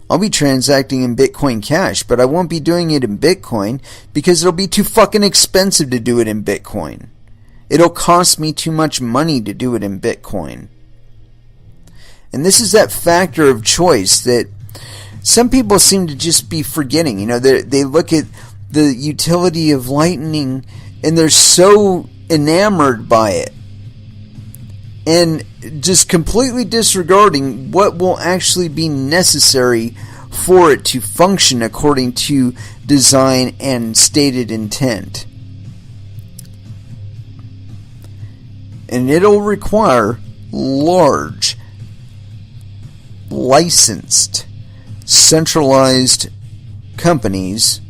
I'll be transacting in Bitcoin Cash, but I won't be doing it in Bitcoin because it'll be too fucking expensive to do it in Bitcoin. It'll cost me too much money to do it in Bitcoin. And this is that factor of choice that some people seem to just be forgetting. They look at the utility of Lightning and they're so enamored by it, and just completely disregarding what will actually be necessary for it to function according to design and stated intent. And it'll require large, licensed, centralized companies,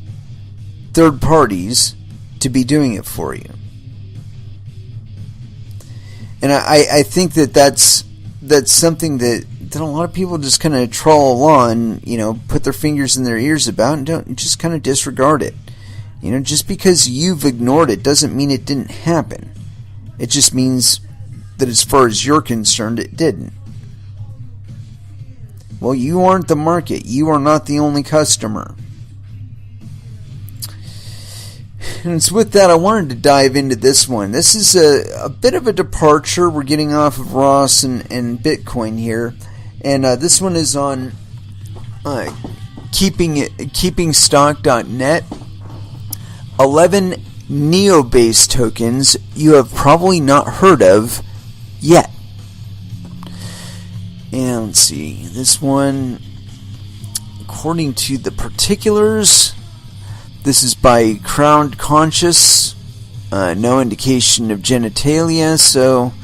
third parties, to be doing it for you. And I think that's something that a lot of people just kind of trawl along, put their fingers in their ears about, and don't just kind of disregard it. Just because you've ignored it doesn't mean it didn't happen. It just means that as far as you're concerned, it didn't. Well, you aren't the market. You are not the only customer. And it's with that I wanted to dive into this one. This is a bit of a departure. We're getting off of Ross and Bitcoin here. And this one is on keepingstock.net. 11 Neo-based tokens you have probably not heard of yet. And let's see. This one, according to the particulars, this is by Crowned Conscious. No indication of genitalia, so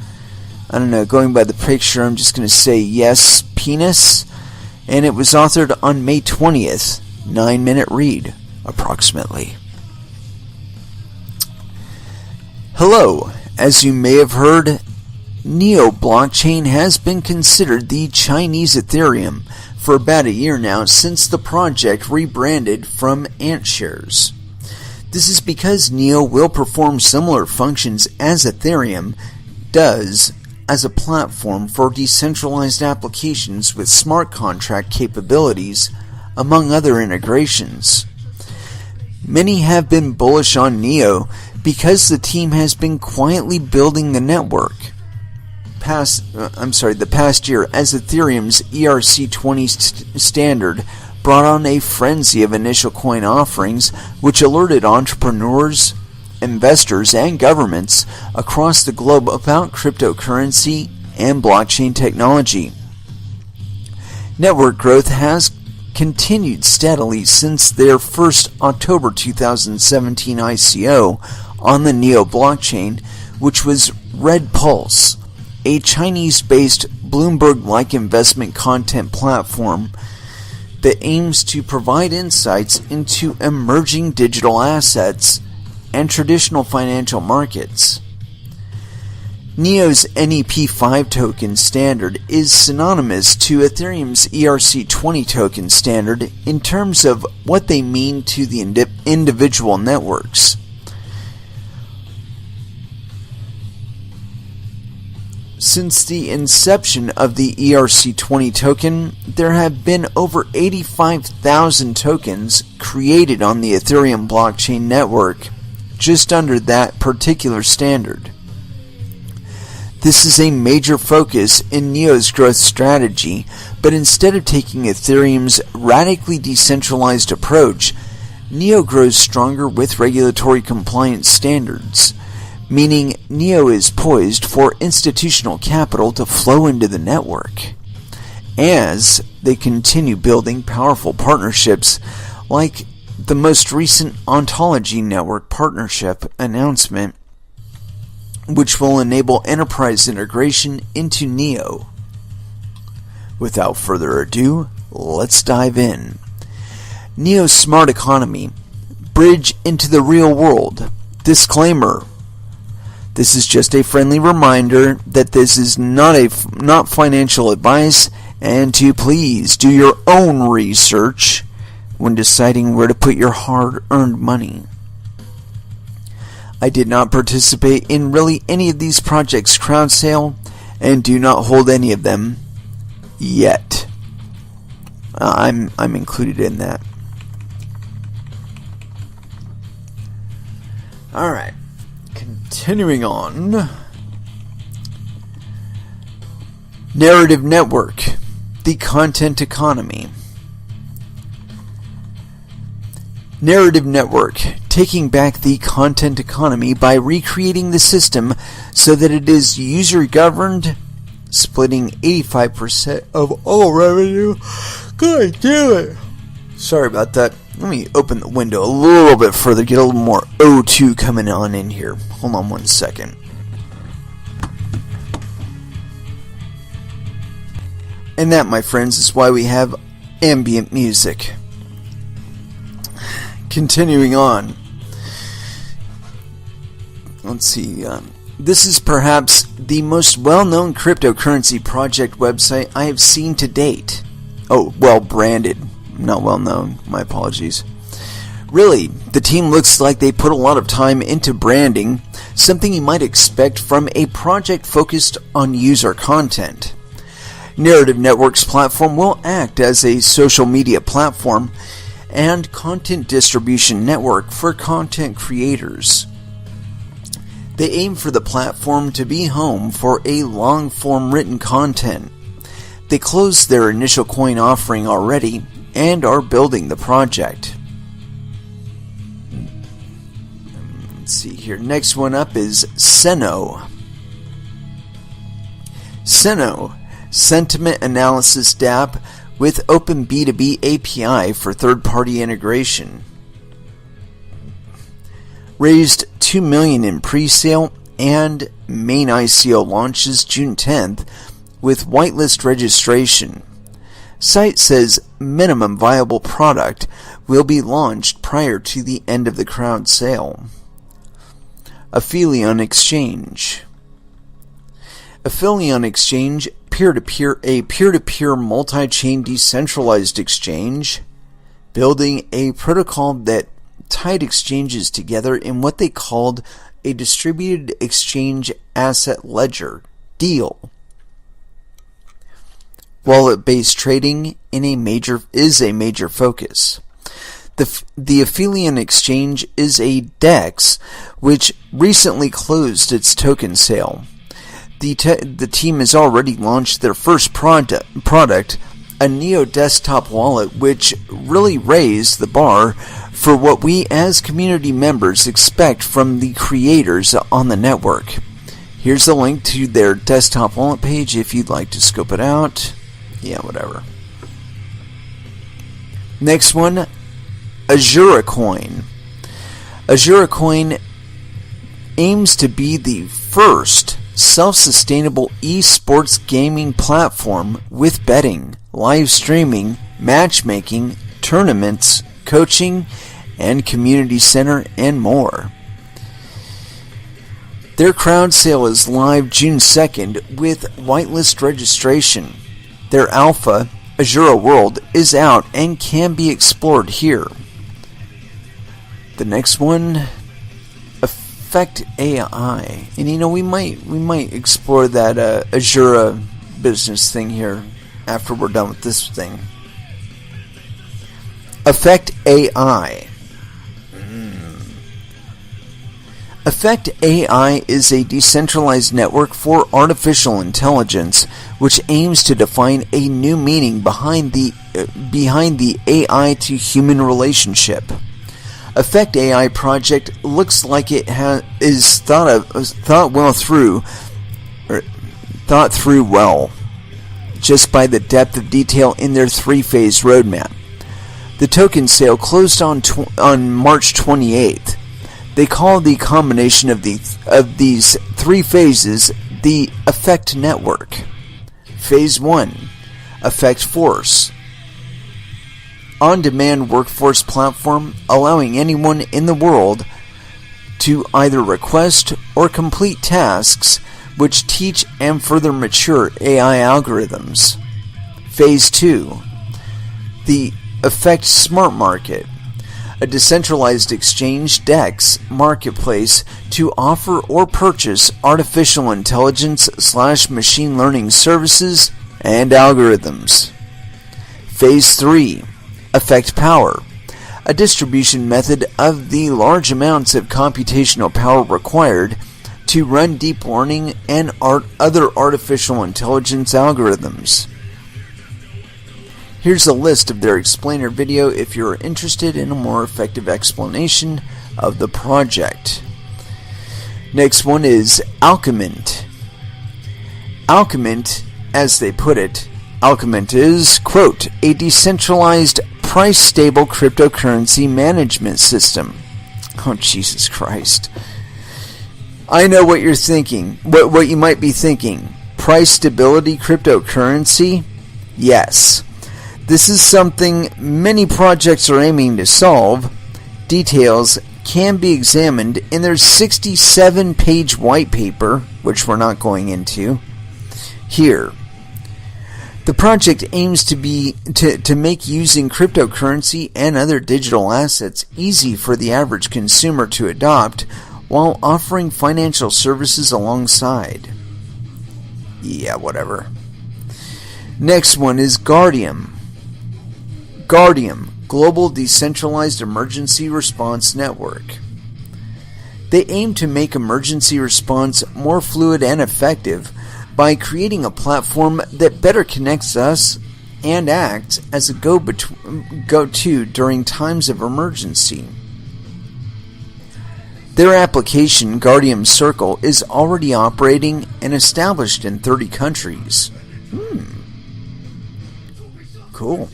I don't know. Going by the picture, I'm just going to say yes, penis. And it was authored on May 20th. 9-minute read, approximately. Hello. As you may have heard, Neo blockchain has been considered the Chinese Ethereum for about a year now, since the project rebranded from AntShares. This is because Neo will perform similar functions as Ethereum does as a platform for decentralized applications with smart contract capabilities, among other integrations. Many have been bullish on Neo because the team has been quietly building the network. The past year, as Ethereum's ERC20 standard brought on a frenzy of initial coin offerings, which alerted entrepreneurs, investors, and governments across the globe about cryptocurrency and blockchain technology. Network growth has continued steadily since their first October 2017 ICO on the Neo blockchain, which was Red Pulse, a Chinese-based Bloomberg-like investment content platform that aims to provide insights into emerging digital assets and traditional financial markets. Neo's NEP5 token standard is synonymous to Ethereum's ERC20 token standard in terms of what they mean to the individual networks. Since the inception of the ERC20 token, there have been over 85,000 tokens created on the Ethereum blockchain network, just under that particular standard. This is a major focus in Neo's growth strategy, but instead of taking Ethereum's radically decentralized approach, Neo grows stronger with regulatory compliance standards, meaning Neo is poised for institutional capital to flow into the network as they continue building powerful partnerships like the most recent Ontology Network partnership announcement, which will enable enterprise integration into Neo. Without further ado, let's dive in. Neo's smart economy, bridge into the real world. Disclaimer: this is just a friendly reminder that this is not financial advice, and to please do your own research when deciding where to put your hard-earned money. I did not participate in really any of these projects' crowd sale, and do not hold any of them yet. I'm included in that. Alright, continuing on. Narrative Network, the content economy. Narrative Network, taking back the content economy by recreating the system so that it is user-governed, splitting 85% of all revenue. God damn it. Sorry about that. Let me open the window a little bit further, get a little more O2 coming on in here. Hold on one second. And that, my friends, is why we have ambient music. Continuing on. Let's see. This is perhaps the most well-known cryptocurrency project website I have seen to date. Oh, well branded. Not well-known. My apologies. Really, the team looks like they put a lot of time into branding, something you might expect from a project focused on user content. Narrative Network's platform will act as a social media platform and content distribution network for content creators. They aim for the platform to be home for a long-form written content. They closed their initial coin offering already and are building the project. Let's see here. Next one up is Seno. Seno, Sentiment Analysis dApp with Open B2B API for third-party integration. Raised $2 million in pre-sale and main ICO launches June 10th with whitelist registration. Site says minimum viable product will be launched prior to the end of the crowd sale. Aphelion Exchange. Aphelion Exchange, a peer-to-peer multi-chain decentralized exchange, building a protocol that tied exchanges together in what they called a distributed exchange asset ledger, deal. Wallet-based trading is a major focus. The Aphelion exchange is a DEX, which recently closed its token sale. The team has already launched their first product, a Neo desktop wallet, which really raised the bar for what we as community members expect from the creators on the network. Here's a link to their desktop wallet page if you'd like to scope it out. Yeah, whatever. Next one, Azura Coin. Azura Coin aims to be the first self-sustainable esports gaming platform with betting, live streaming, matchmaking, tournaments, coaching, and community center, and more. Their crowd sale is live June 2nd with whitelist registration. Their alpha, Azura World, is out and can be explored here. The next one, Affect AI, and we might explore that Azura business thing here after we're done with this thing. Affect AI. Affect AI is a decentralized network for artificial intelligence, which aims to define a new meaning behind the AI to human relationship. Affect AI project looks like it is thought through well, just by the depth of detail in their 3-phase roadmap. The token sale closed on March 28th. They call the combination of these 3 phases the Affect Network. Phase 1, Affect Force. On-demand workforce platform allowing anyone in the world to either request or complete tasks which teach and further mature AI algorithms. Phase 2, the Affect Smart Market, a decentralized exchange DEX marketplace to offer or purchase artificial intelligence / machine learning services and algorithms. Phase 3, Affect Power, a distribution method of the large amounts of computational power required to run deep learning and other artificial intelligence algorithms. Here's a list of their explainer video if you're interested in a more effective explanation of the project. Next one is Alchemint. Alchemint, as they put it, Alchemint is, quote, a decentralized price-stable cryptocurrency management system. Oh, Jesus Christ. I know what you're thinking, what you might be thinking. Price stability cryptocurrency? Yes. This is something many projects are aiming to solve. Details can be examined in their 67-page white paper, which we're not going into here. The project aims to make using cryptocurrency and other digital assets easy for the average consumer to adopt while offering financial services alongside. Yeah, whatever. Next one is Guardium. Guardium, Global Decentralized Emergency Response Network. They aim to make emergency response more fluid and effective by creating a platform that better connects us and acts as a go-to during times of emergency. Their application, Guardium Circle, is already operating and established in 30 countries. Cool.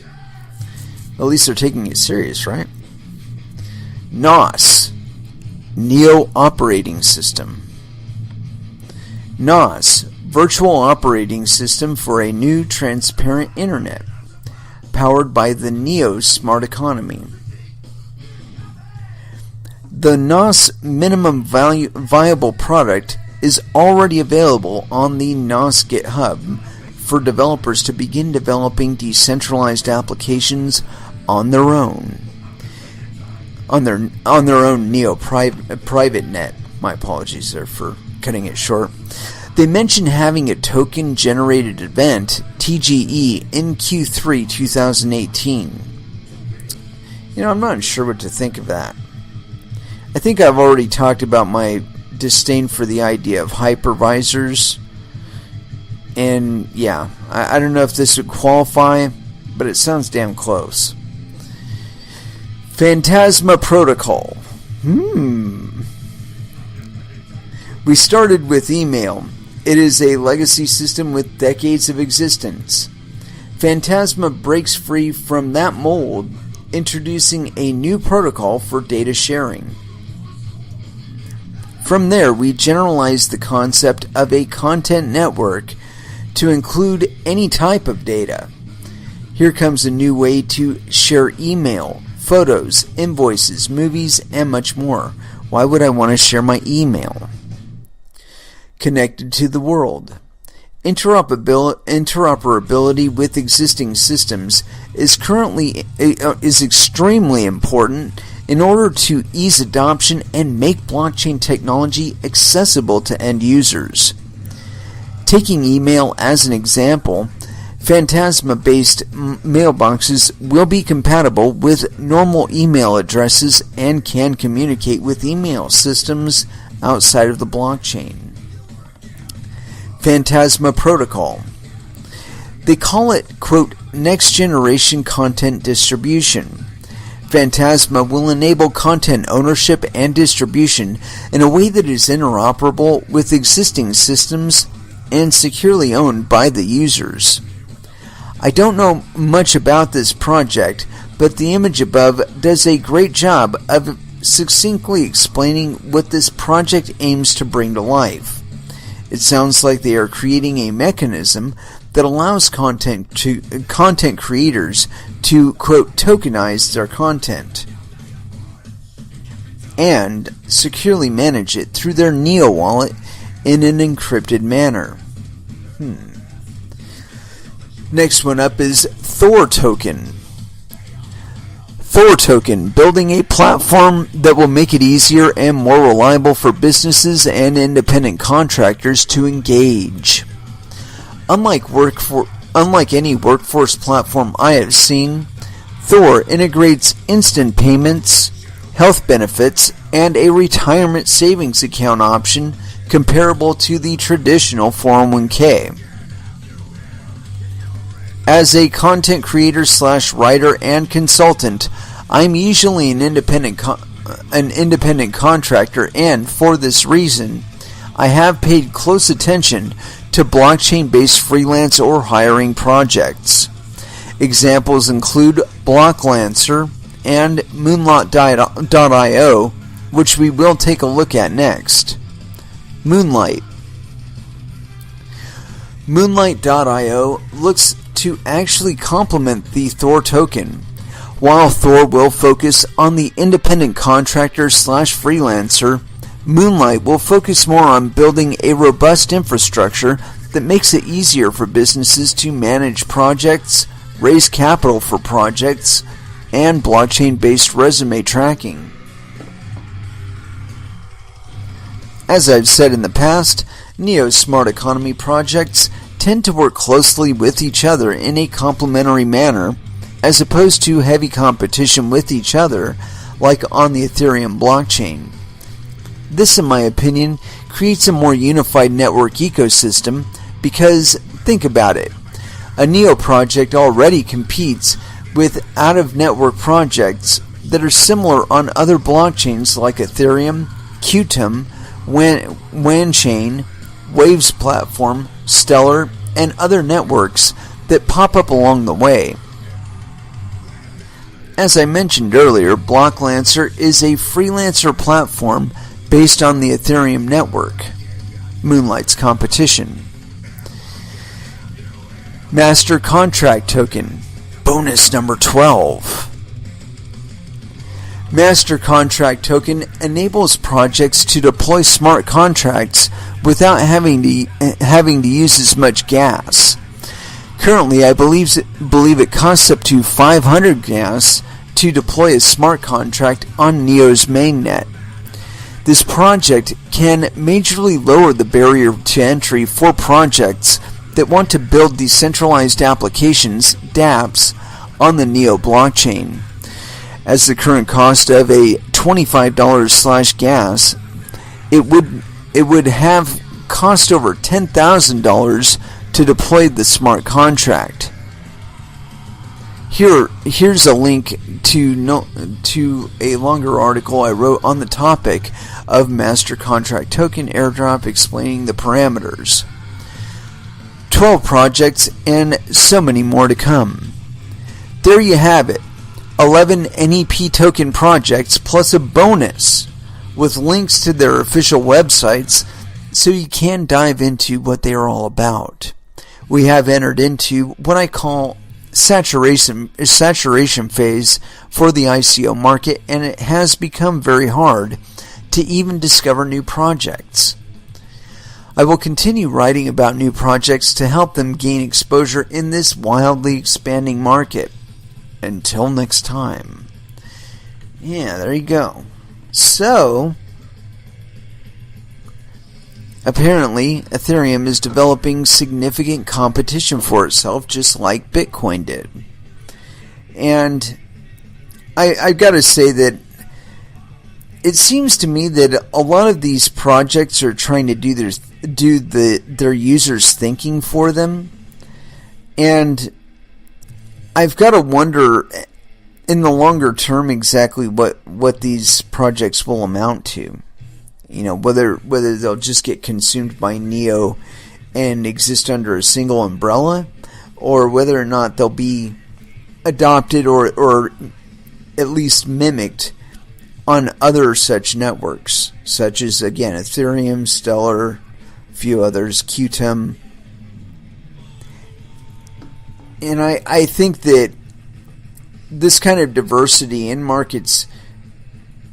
At least they're taking it serious, right? NOS, Neo Operating System. NOS, Virtual Operating System for a New Transparent Internet, powered by the Neo Smart Economy. The NOS Minimum Viable Product is already available on the NOS GitHub for developers to begin developing decentralized applications on their own. On their own Neo private net. My apologies there for cutting it short. They mention having a token-generated event, TGE, in Q3 2018. I'm not sure what to think of that. I think I've already talked about my disdain for the idea of hypervisors. And yeah, I don't know if this would qualify, but it sounds damn close. Phantasma Protocol. We started with email. It is a legacy system with decades of existence. Phantasma breaks free from that mold, introducing a new protocol for data sharing. From there, we generalized the concept of a content network to include any type of data. Here comes a new way to share email, photos, invoices, movies, and much more. Why would I want to share my email? Connected to the world. Interoperability with existing systems is extremely important in order to ease adoption and make blockchain technology accessible to end users. Taking email as an example, Phantasma-based mailboxes will be compatible with normal email addresses and can communicate with email systems outside of the blockchain. Phantasma Protocol. They call it, quote, next generation content distribution. Phantasma will enable content ownership and distribution in a way that is interoperable with existing systems and securely owned by the users. I don't know much about this project, but the image above does a great job of succinctly explaining what this project aims to bring to life. It sounds like they are creating a mechanism that allows content creators to, quote, tokenize their content and securely manage it through their Neo wallet in an encrypted manner. Next one up is Thor Token. Thor Token, building a platform that will make it easier and more reliable for businesses and independent contractors to engage. Unlike any workforce platform I have seen, Thor integrates instant payments, health benefits, and a retirement savings account option comparable to the traditional 401k. As a content creator / writer and consultant, I'm usually an independent contractor, and for this reason, I have paid close attention to blockchain-based freelance or hiring projects. Examples include Blocklancer and Moonlight.io, which we will take a look at next. Moonlight.io looks to actually complement the Thor token. While Thor will focus on the independent contractor / freelancer, Moonlight will focus more on building a robust infrastructure that makes it easier for businesses to manage projects, raise capital for projects, and blockchain-based resume tracking. As I've said in the past, Neo's smart economy projects tend to work closely with each other in a complementary manner, as opposed to heavy competition with each other, like on the Ethereum blockchain. This, in my opinion, creates a more unified network ecosystem because, think about it, a Neo project already competes with out-of-network projects that are similar on other blockchains like Ethereum, Qtum, WanChain, Waves platform, Stellar, and other networks that pop up along the way. As I mentioned earlier, Blocklancer is a freelancer platform based on the Ethereum network, Moonlight's competition. Master Contract Token, bonus number 12. Master Contract Token enables projects to deploy smart contracts without having to use as much gas. Currently, I believe it costs up to 500 gas to deploy a smart contract on Neo's mainnet. This project can majorly lower the barrier to entry for projects that want to build decentralized applications, dApps, on the Neo blockchain. As the current cost of a $25/gas, it would have cost over $10,000 to deploy the smart contract. Here's a link to a longer article I wrote on the topic of master contract token airdrop, explaining the parameters. 12 projects and so many more to come. There you have it. 11 NEP token projects plus a bonus with links to their official websites so you can dive into what they are all about. We have entered into what I call saturation phase for the ICO market, and it has become very hard to even discover new projects. I will continue writing about new projects to help them gain exposure in this wildly expanding market. Until next time. Yeah, there you go. So, apparently, Ethereum is developing significant competition for itself, just like Bitcoin did. And I've got to say that it seems to me that a lot of these projects are trying to do their users' thinking for them, and I've got to wonder in the longer term exactly what these projects will amount to. You know, whether they'll just get consumed by Neo and exist under a single umbrella, or whether or not they'll be adopted or at least mimicked on other such networks, such as, again, Ethereum, Stellar, a few others, Qtum. And I think that this kind of diversity in markets,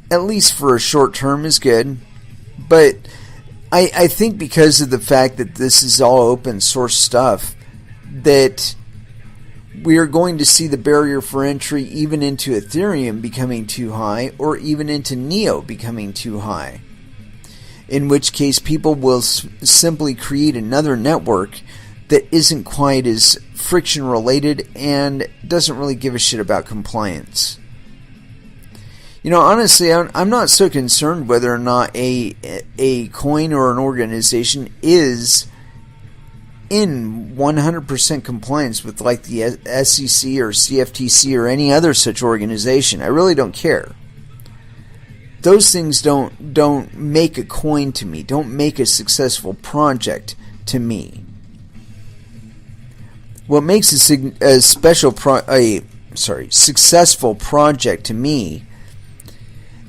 at least for a short term, is good. But I think because of the fact that this is all open source stuff, that we are going to see the barrier for entry even into Ethereum becoming too high, or even into Neo becoming too high. In which case people will simply create another network that isn't quite as friction related and doesn't really give a shit about compliance. You know, honestly, I'm not so concerned whether or not a coin or an organization is in 100% compliance with, like, the SEC or CFTC or any other such organization. I really don't care. Those things don't make a coin to me, don't make a successful project to me. What makes a successful project to me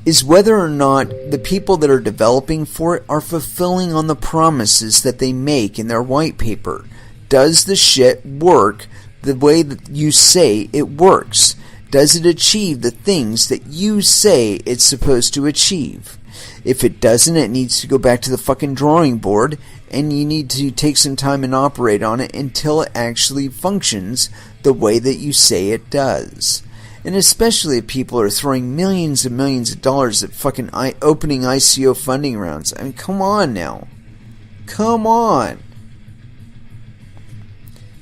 is whether or not the people that are developing for it are fulfilling on the promises that they make in their white paper. Does the shit work the way that you say it works? Does it achieve the things that you say it's supposed to achieve? If it doesn't, it needs to go back to the fucking drawing board, and you need to take some time and operate on it until it actually functions the way that you say it does. And especially if people are throwing millions and millions of dollars at fucking opening ICO funding rounds. I mean, come on now. Come on.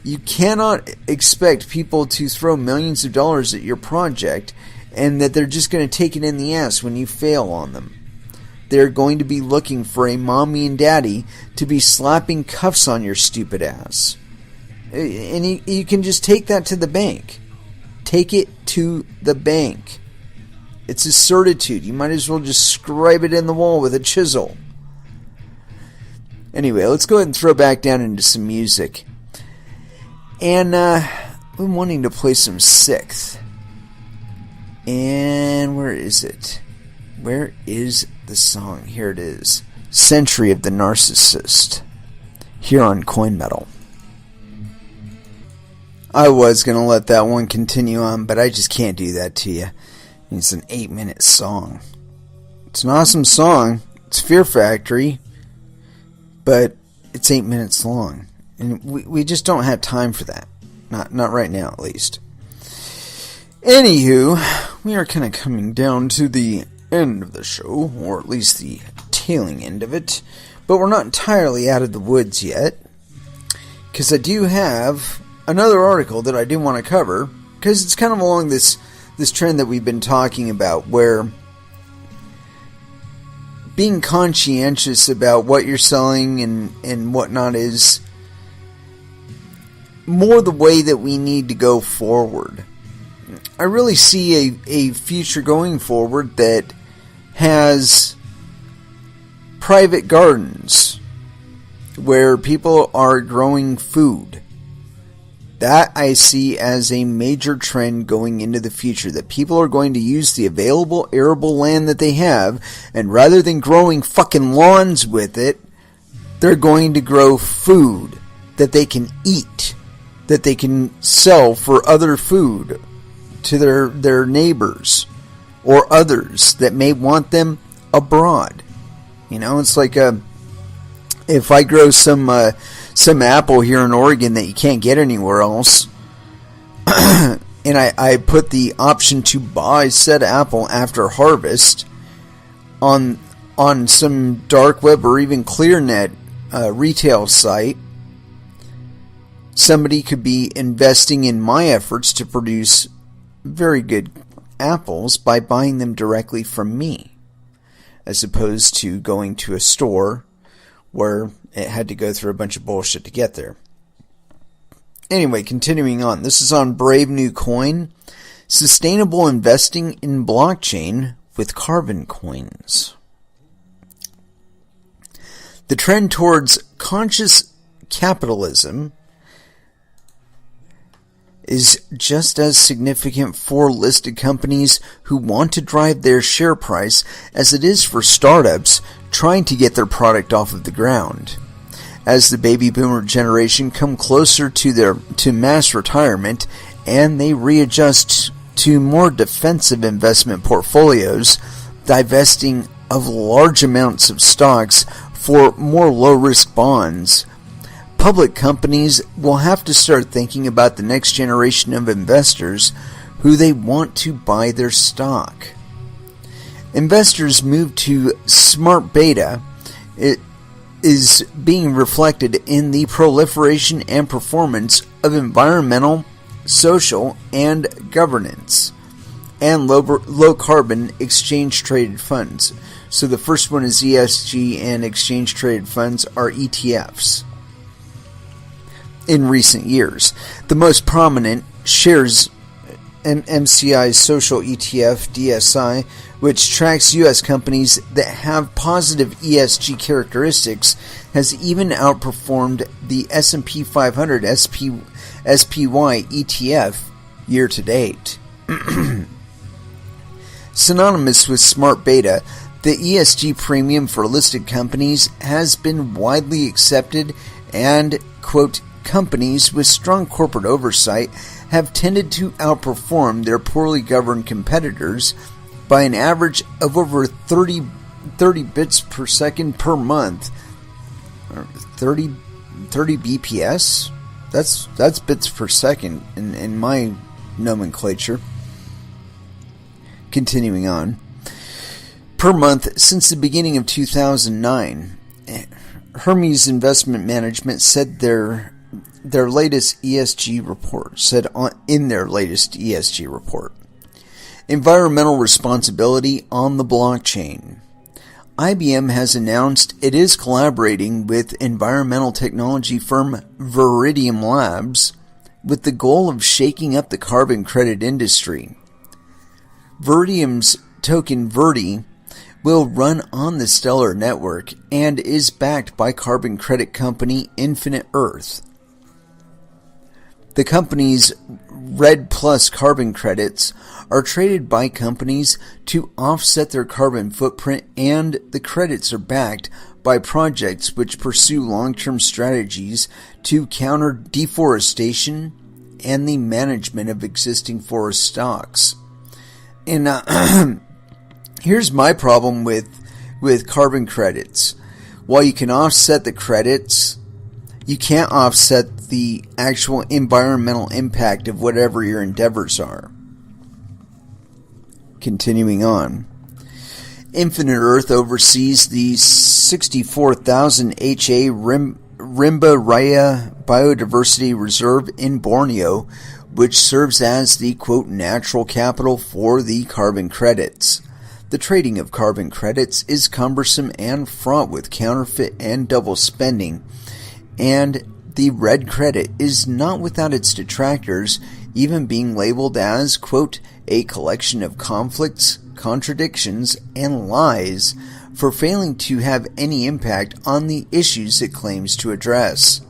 You cannot expect people to throw millions of dollars at your project and that they're just going to take it in the ass when you fail on them. They're going to be looking for a mommy and daddy to be slapping cuffs on your stupid ass. And you can just take that to the bank. Take it to the bank. It's a certitude. You might as well just scribe it in the wall with a chisel. Anyway, let's go ahead and throw back down into some music. And I've been wanting to play some Sixth. And where is it? Where is the song? Here it is. Century of the Narcissist. Here on Coin Metal. I was going to let that one continue on, but I just can't do that to you. It's an 8-minute song. It's an awesome song. It's Fear Factory. But it's 8 minutes long. And we just don't have time for that. Not right now, at least. Anywho, we are kind of coming down to the end of the show, or at least the tailing end of it. But we're not entirely out of the woods yet, because I do have another article that I do want to cover, because it's kind of along this trend that we've been talking about, where being conscientious about what you're selling and whatnot is more the way that we need to go forward. I really see a future going forward that has private gardens where people are growing food. That I see as a major trend going into the future, that people are going to use the available arable land that they have, and rather than growing fucking lawns with it, they're going to grow food that they can eat, that they can sell for other food to their neighbors or others that may want them abroad. You know, it's like if I grow some apple here in Oregon that you can't get anywhere else, and I put the option to buy said apple after harvest on some dark web or even ClearNet retail site, somebody could be investing in my efforts to produce very good apples by buying them directly from me, as opposed to going to a store where it had to go through a bunch of bullshit to get there. Anyway, continuing on. This is on Brave New Coin. Sustainable investing in blockchain with carbon coins. The trend towards conscious capitalism is just as significant for listed companies who want to drive their share price as it is for startups trying to get their product off of the ground. As the baby boomer generation come closer to mass retirement and they readjust to more defensive investment portfolios, divesting of large amounts of stocks for more low-risk bonds, public companies will have to start thinking about the next generation of investors who they want to buy their stock. Investors' move to smart beta is being reflected in the proliferation and performance of environmental, social, and governance, and low-carbon exchange-traded funds. So the first one is ESG, and exchange-traded funds are ETFs. In recent years, the most prominent shares MSCI's social ETF DSI, which tracks U.S. companies that have positive ESG characteristics, has even outperformed the S&P 500 SPY ETF year to date. Synonymous with smart beta, the ESG premium for listed companies has been widely accepted, and, quote, companies with strong corporate oversight have tended to outperform their poorly governed competitors by an average of over 30 bits per second per month. 30 BPS? That's bits per second in my nomenclature. Continuing on. Per month since the beginning of 2009. Hermes Investment Management said their latest ESG report in their latest ESG report. Environmental responsibility on the blockchain. IBM has announced it is collaborating with environmental technology firm Viridium Labs with the goal of shaking up the carbon credit industry. Viridium's token Verdi will run on the Stellar network and is backed by carbon credit company Infinite Earth. The company's Red Plus carbon credits are traded by companies to offset their carbon footprint, and the credits are backed by projects which pursue long-term strategies to counter deforestation and the management of existing forest stocks. And here's my problem with carbon credits. While you can offset the credits, you can't offset the actual environmental impact of whatever your endeavors are. Continuing on. Infinite Earth oversees the 64,000 ha Rimba Raya Biodiversity Reserve in Borneo, which serves as the, quote, natural capital for the carbon credits. The trading of carbon credits is cumbersome and fraught with counterfeit and double spending, and the red credit is not without its detractors, even being labeled as, quote, a collection of conflicts, contradictions, and lies for failing to have any impact on the issues it claims to address.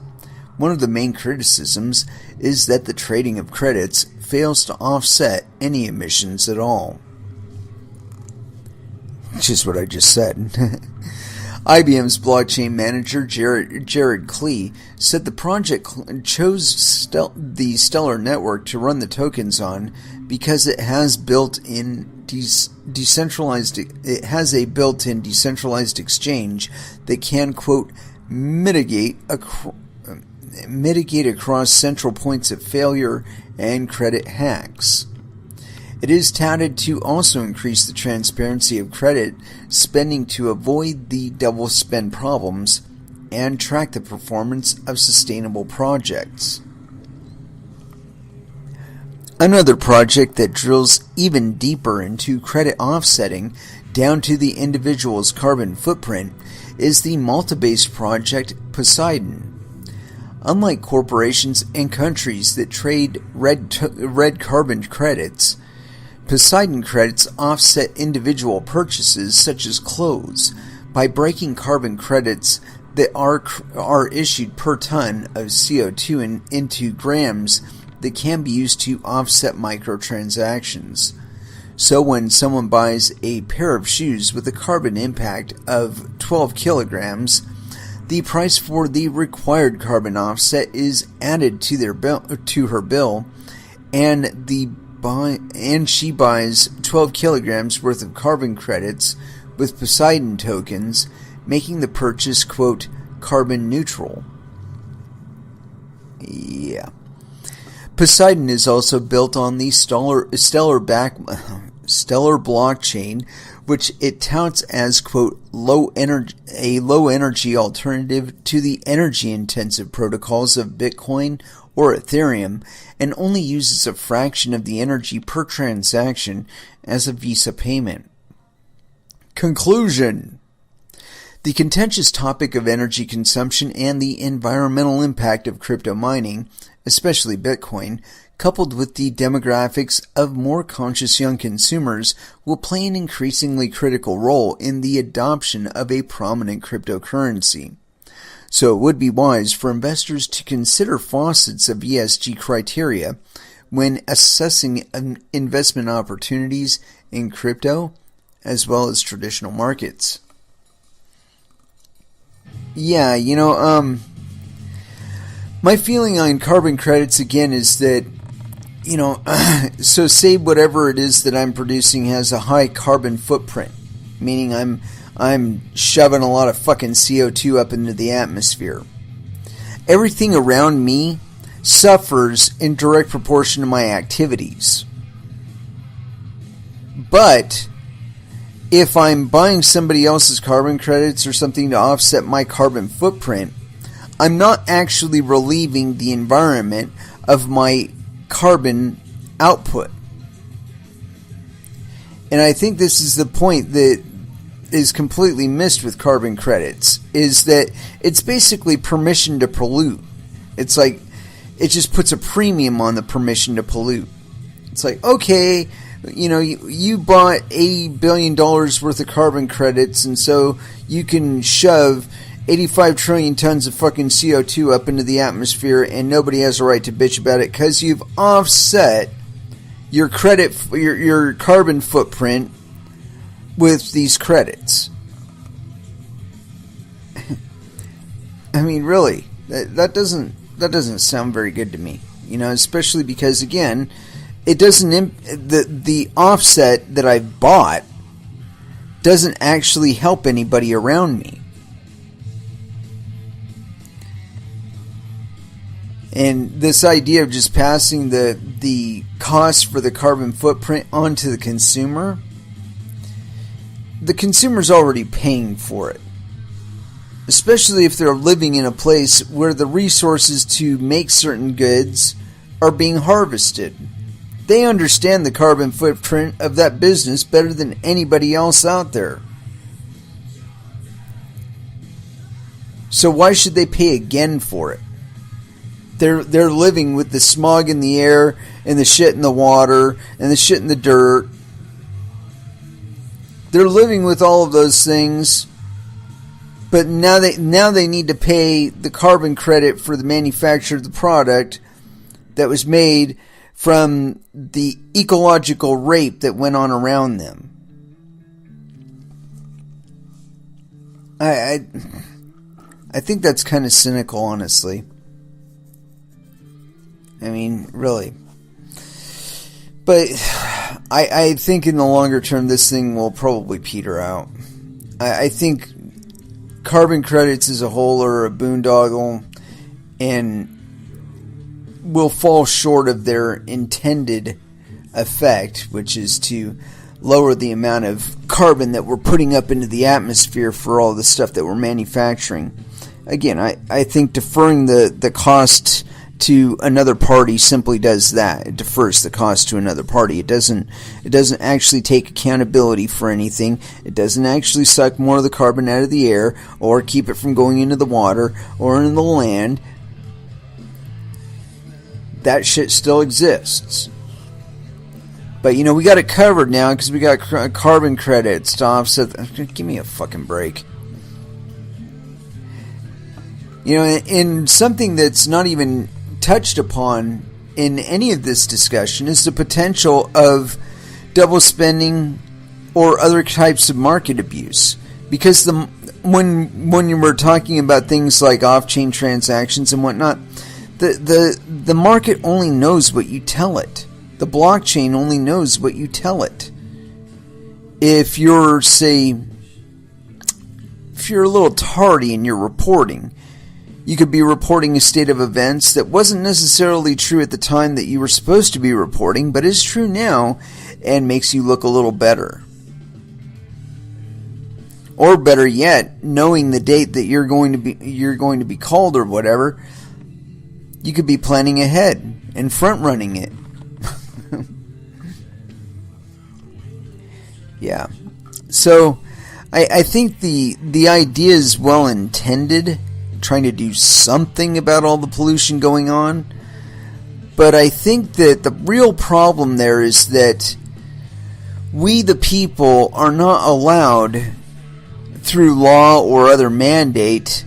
One of the main criticisms is that the trading of credits fails to offset any emissions at all. Which is what I just said. IBM's blockchain manager, Jared Klee, said the project chose the Stellar network to run the tokens on because it has a built-in decentralized exchange that can, quote, mitigate across central points of failure and credit hacks. It is touted to also increase the transparency of credit spending to avoid the double spend problems and track the performance of sustainable projects. Another project that drills even deeper into credit offsetting down to the individual's carbon footprint is the Malta-based project Poseidon. Unlike corporations and countries that trade red carbon credits, Poseidon credits offset individual purchases such as clothes by breaking carbon credits that are issued per ton of CO2 into grams that can be used to offset microtransactions. So when someone buys a pair of shoes with a carbon impact of 12 kilograms, the price for the required carbon offset is added to her bill, and she buys 12 kilograms worth of carbon credits with Poseidon tokens, making the purchase, quote, carbon neutral. Yeah. Poseidon is also built on the Stellar blockchain, which it touts as, quote, a low energy alternative to the energy intensive protocols of Bitcoin or Ethereum, and only uses a fraction of the energy per transaction as a Visa payment. Conclusion. The contentious topic of energy consumption and the environmental impact of crypto mining, especially Bitcoin, coupled with the demographics of more conscious young consumers, will play an increasingly critical role in the adoption of a prominent cryptocurrency. So it would be wise for investors to consider facets of ESG criteria when assessing investment opportunities in crypto as well as traditional markets. Yeah, my feeling on carbon credits again is that, so say whatever it is that I'm producing has a high carbon footprint, meaning I'm shoving a lot of fucking CO2 up into the atmosphere. Everything around me suffers in direct proportion to my activities. But if I'm buying somebody else's carbon credits or something to offset my carbon footprint, I'm not actually relieving the environment of my carbon output. And I think this is the point that is completely missed with carbon credits, is that it's basically permission to pollute. It's like, it just puts a premium on the permission to pollute. It's like, okay, you bought $80 billion worth of carbon credits, and so you can shove 85 trillion tons of fucking CO2 up into the atmosphere, and nobody has a right to bitch about it because you've offset your carbon footprint with these credits. I mean, really, that doesn't sound very good to me. Especially because, again, it doesn't the offset that I bought doesn't actually help anybody around me. And this idea of just passing the cost for the carbon footprint onto the consumer, the consumer's already paying for it. Especially if they're living in a place where the resources to make certain goods are being harvested. They understand the carbon footprint of that business better than anybody else out there. So why should they pay again for it? They're living with the smog in the air and the shit in the water and the shit in the dirt. They're living with all of those things, but now they need to pay the carbon credit for the manufacture of the product that was made from the ecological rape that went on around them. I think that's kind of cynical, honestly. I mean, really. But I think in the longer term, this thing will probably peter out. I think carbon credits as a whole are a boondoggle and will fall short of their intended effect, which is to lower the amount of carbon that we're putting up into the atmosphere for all the stuff that we're manufacturing. Again, I think deferring the cost to another party simply does that. It defers the cost to another party. It doesn't actually take accountability for anything. It doesn't actually suck more of the carbon out of the air or keep it from going into the water or in the land. That shit still exists. But, you know, we got it covered now because we got carbon credits to offset. Give me a fucking break. You know, in something that's not even touched upon in any of this discussion is the potential of double spending or other types of market abuse. Because when you were talking about things like off-chain transactions and whatnot, the market only knows what you tell it. The blockchain only knows what you tell it. If you're a little tardy in your reporting, you could be reporting a state of events that wasn't necessarily true at the time that you were supposed to be reporting, but is true now and makes you look a little better. Or better yet, knowing the date that you're going to be called or whatever, you could be planning ahead and front running it. Yeah. So I think the idea is well intended, trying to do something about all the pollution going on. But I think that the real problem there is that we, the people, are not allowed, through law or other mandate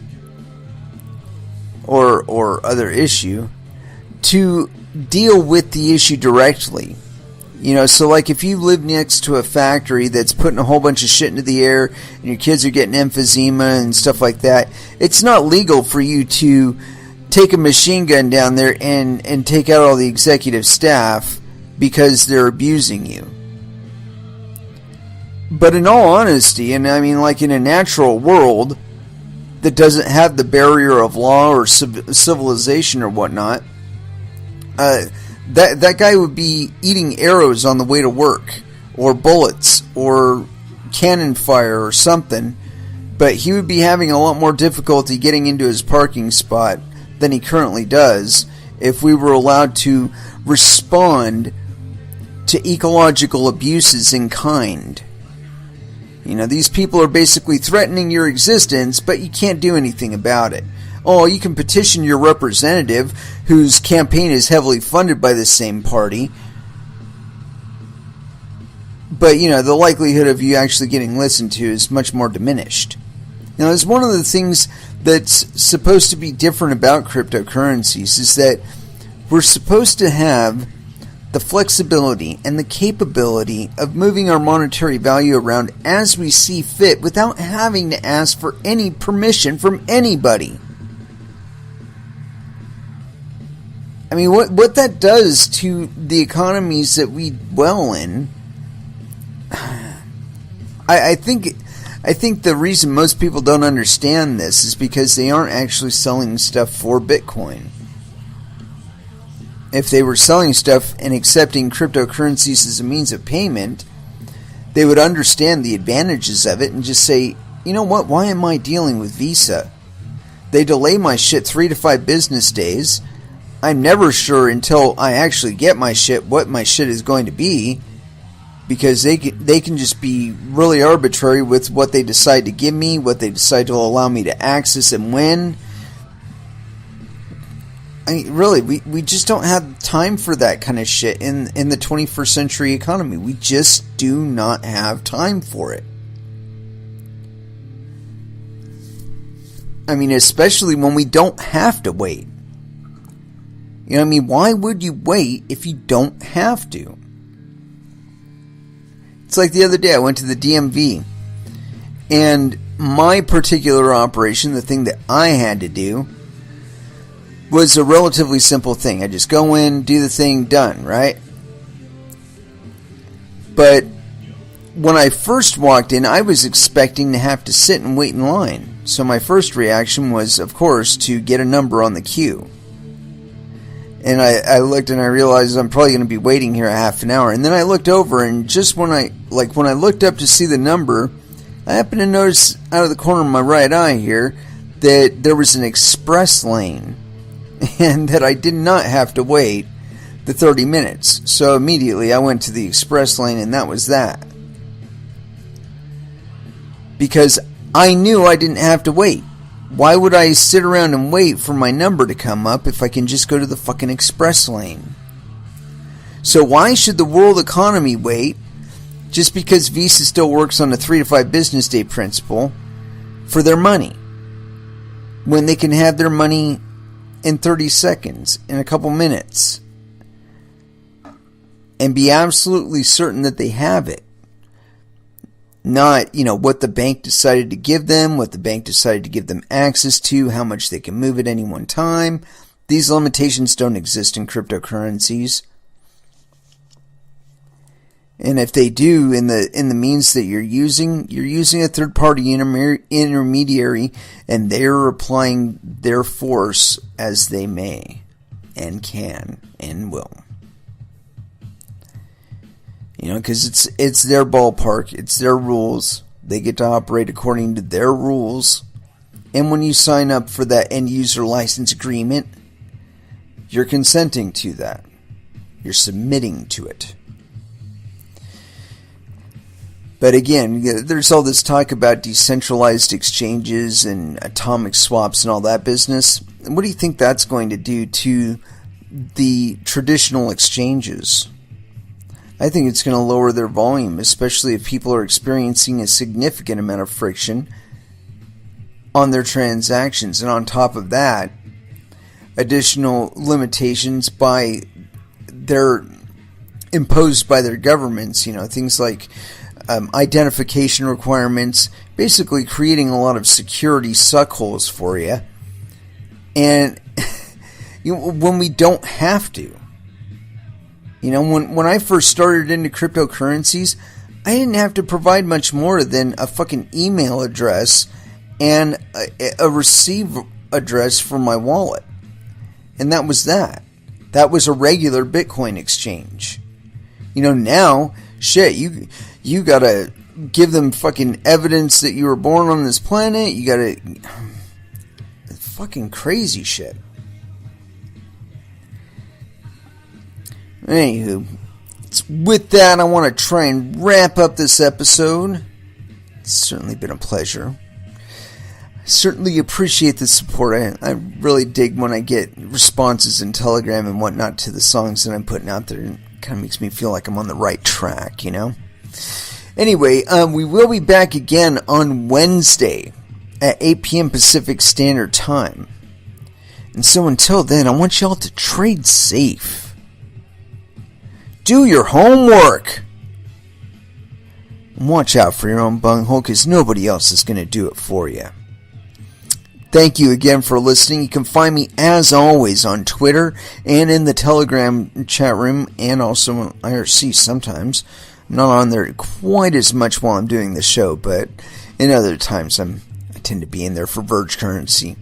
or other issue, to deal with the issue directly. You know, so like if you live next to a factory that's putting a whole bunch of shit into the air and your kids are getting emphysema and stuff like that, it's not legal for you to take a machine gun down there and take out all the executive staff because they're abusing you. But in all honesty, and I mean like in a natural world that doesn't have the barrier of law or civilization or whatnot, that guy would be eating arrows on the way to work, or bullets, or cannon fire, or something. But he would be having a lot more difficulty getting into his parking spot than he currently does if we were allowed to respond to ecological abuses in kind. You know, these people are basically threatening your existence, but you can't do anything about it. Oh, you can petition your representative, whose campaign is heavily funded by the same party. But, you know, the likelihood of you actually getting listened to is much more diminished. You know, it's one of the things that's supposed to be different about cryptocurrencies is that we're supposed to have the flexibility and the capability of moving our monetary value around as we see fit without having to ask for any permission from anybody. I mean, what that does to the economies that we dwell in, I think the reason most people don't understand this is because they aren't actually selling stuff for Bitcoin. If they were selling stuff and accepting cryptocurrencies as a means of payment, they would understand the advantages of it and just say, you know what, why am I dealing with Visa? They delay my shit 3 to 5 business days. I'm never sure until I actually get my shit what my shit is going to be, because they can just be really arbitrary with what they decide to give me, what they decide to allow me to access and when. I mean, really, we just don't have time for that kind of shit in the 21st century economy. We just do not have time for it. I mean, especially when we don't have to wait. You know what I mean? Why would you wait if you don't have to? It's like the other day I went to the DMV, and my particular operation, the thing that I had to do, was a relatively simple thing. I just go in, do the thing, done, right? But when I first walked in, I was expecting to have to sit and wait in line. So my first reaction was, of course, to get a number on the queue. And I looked and I realized I'm probably going to be waiting here a half an hour. And then I looked over, and just when I looked up to see the number, I happened to notice out of the corner of my right eye here that there was an express lane, and that I did not have to wait the 30 minutes. So immediately I went to the express lane, and that was that. Because I knew I didn't have to wait. Why would I sit around and wait for my number to come up if I can just go to the fucking express lane? So why should the world economy wait just because Visa still works on a 3 to 5 business day principle for their money, when they can have their money in 30 seconds, in a couple minutes, and be absolutely certain that they have it? Not, what the bank decided to give them, what the bank decided to give them access to, how much they can move at any one time. These limitations don't exist in cryptocurrencies. And if they do, in the means that you're using a third-party intermediary, and they're applying their force as they may, and can, and will. Because it's their ballpark, it's their rules. They get to operate according to their rules. And when you sign up for that end user license agreement, you're consenting to that. You're submitting to it. But again, there's all this talk about decentralized exchanges and atomic swaps and all that business. What do you think that's going to do to the traditional exchanges? I think it's going to lower their volume, especially if people are experiencing a significant amount of friction on their transactions. And on top of that, additional limitations imposed by their governments, things like identification requirements, basically creating a lot of security suckholes for you. And when we don't have to. When I first started into cryptocurrencies, I didn't have to provide much more than a fucking email address and a receive address for my wallet. And that was that. That was a regular Bitcoin exchange. Now, shit, you gotta give them fucking evidence that you were born on this planet. You gotta... It's fucking crazy shit. Anywho, with that, I want to try and wrap up this episode. It's certainly been a pleasure. I certainly appreciate the support. I really dig when I get responses in Telegram and whatnot to the songs that I'm putting out there. It kind of makes me feel like I'm on the right track, Anyway, we will be back again on Wednesday at 8 p.m. Pacific Standard Time. And so until then, I want y'all to trade safe. Do your homework. And watch out for your own bunghole, because nobody else is going to do it for you. Thank you again for listening. You can find me, as always, on Twitter and in the Telegram chat room, and also on IRC sometimes. I'm not on there quite as much while I'm doing the show, but in other times I tend to be in there for Verge Currency.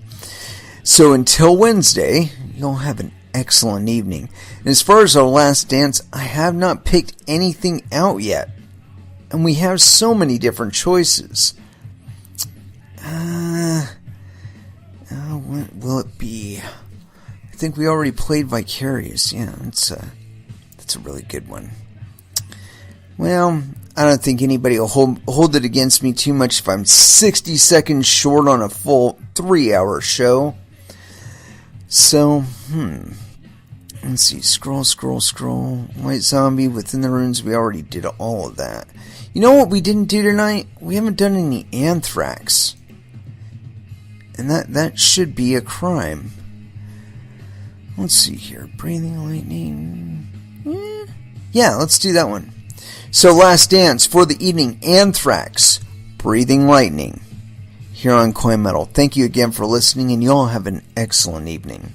So until Wednesday, you'll have an excellent evening. And as far as our last dance, I have not picked anything out yet. And we have so many different choices. What will it be? I think we already played Vicarious. Yeah, that's a really good one. Well, I don't think anybody will hold it against me too much if I'm 60 seconds short on a full 3-hour show. So, let's see. Scroll. White Zombie, Within the Ruins. We already did all of that. You know what we didn't do tonight? We haven't done any Anthrax. And that should be a crime. Let's see here. Breathing Lightning. Yeah, let's do that one. So, Last Dance for the evening. Anthrax. Breathing Lightning. Here on Coin Metal. Thank you again for listening, and you all have an excellent evening.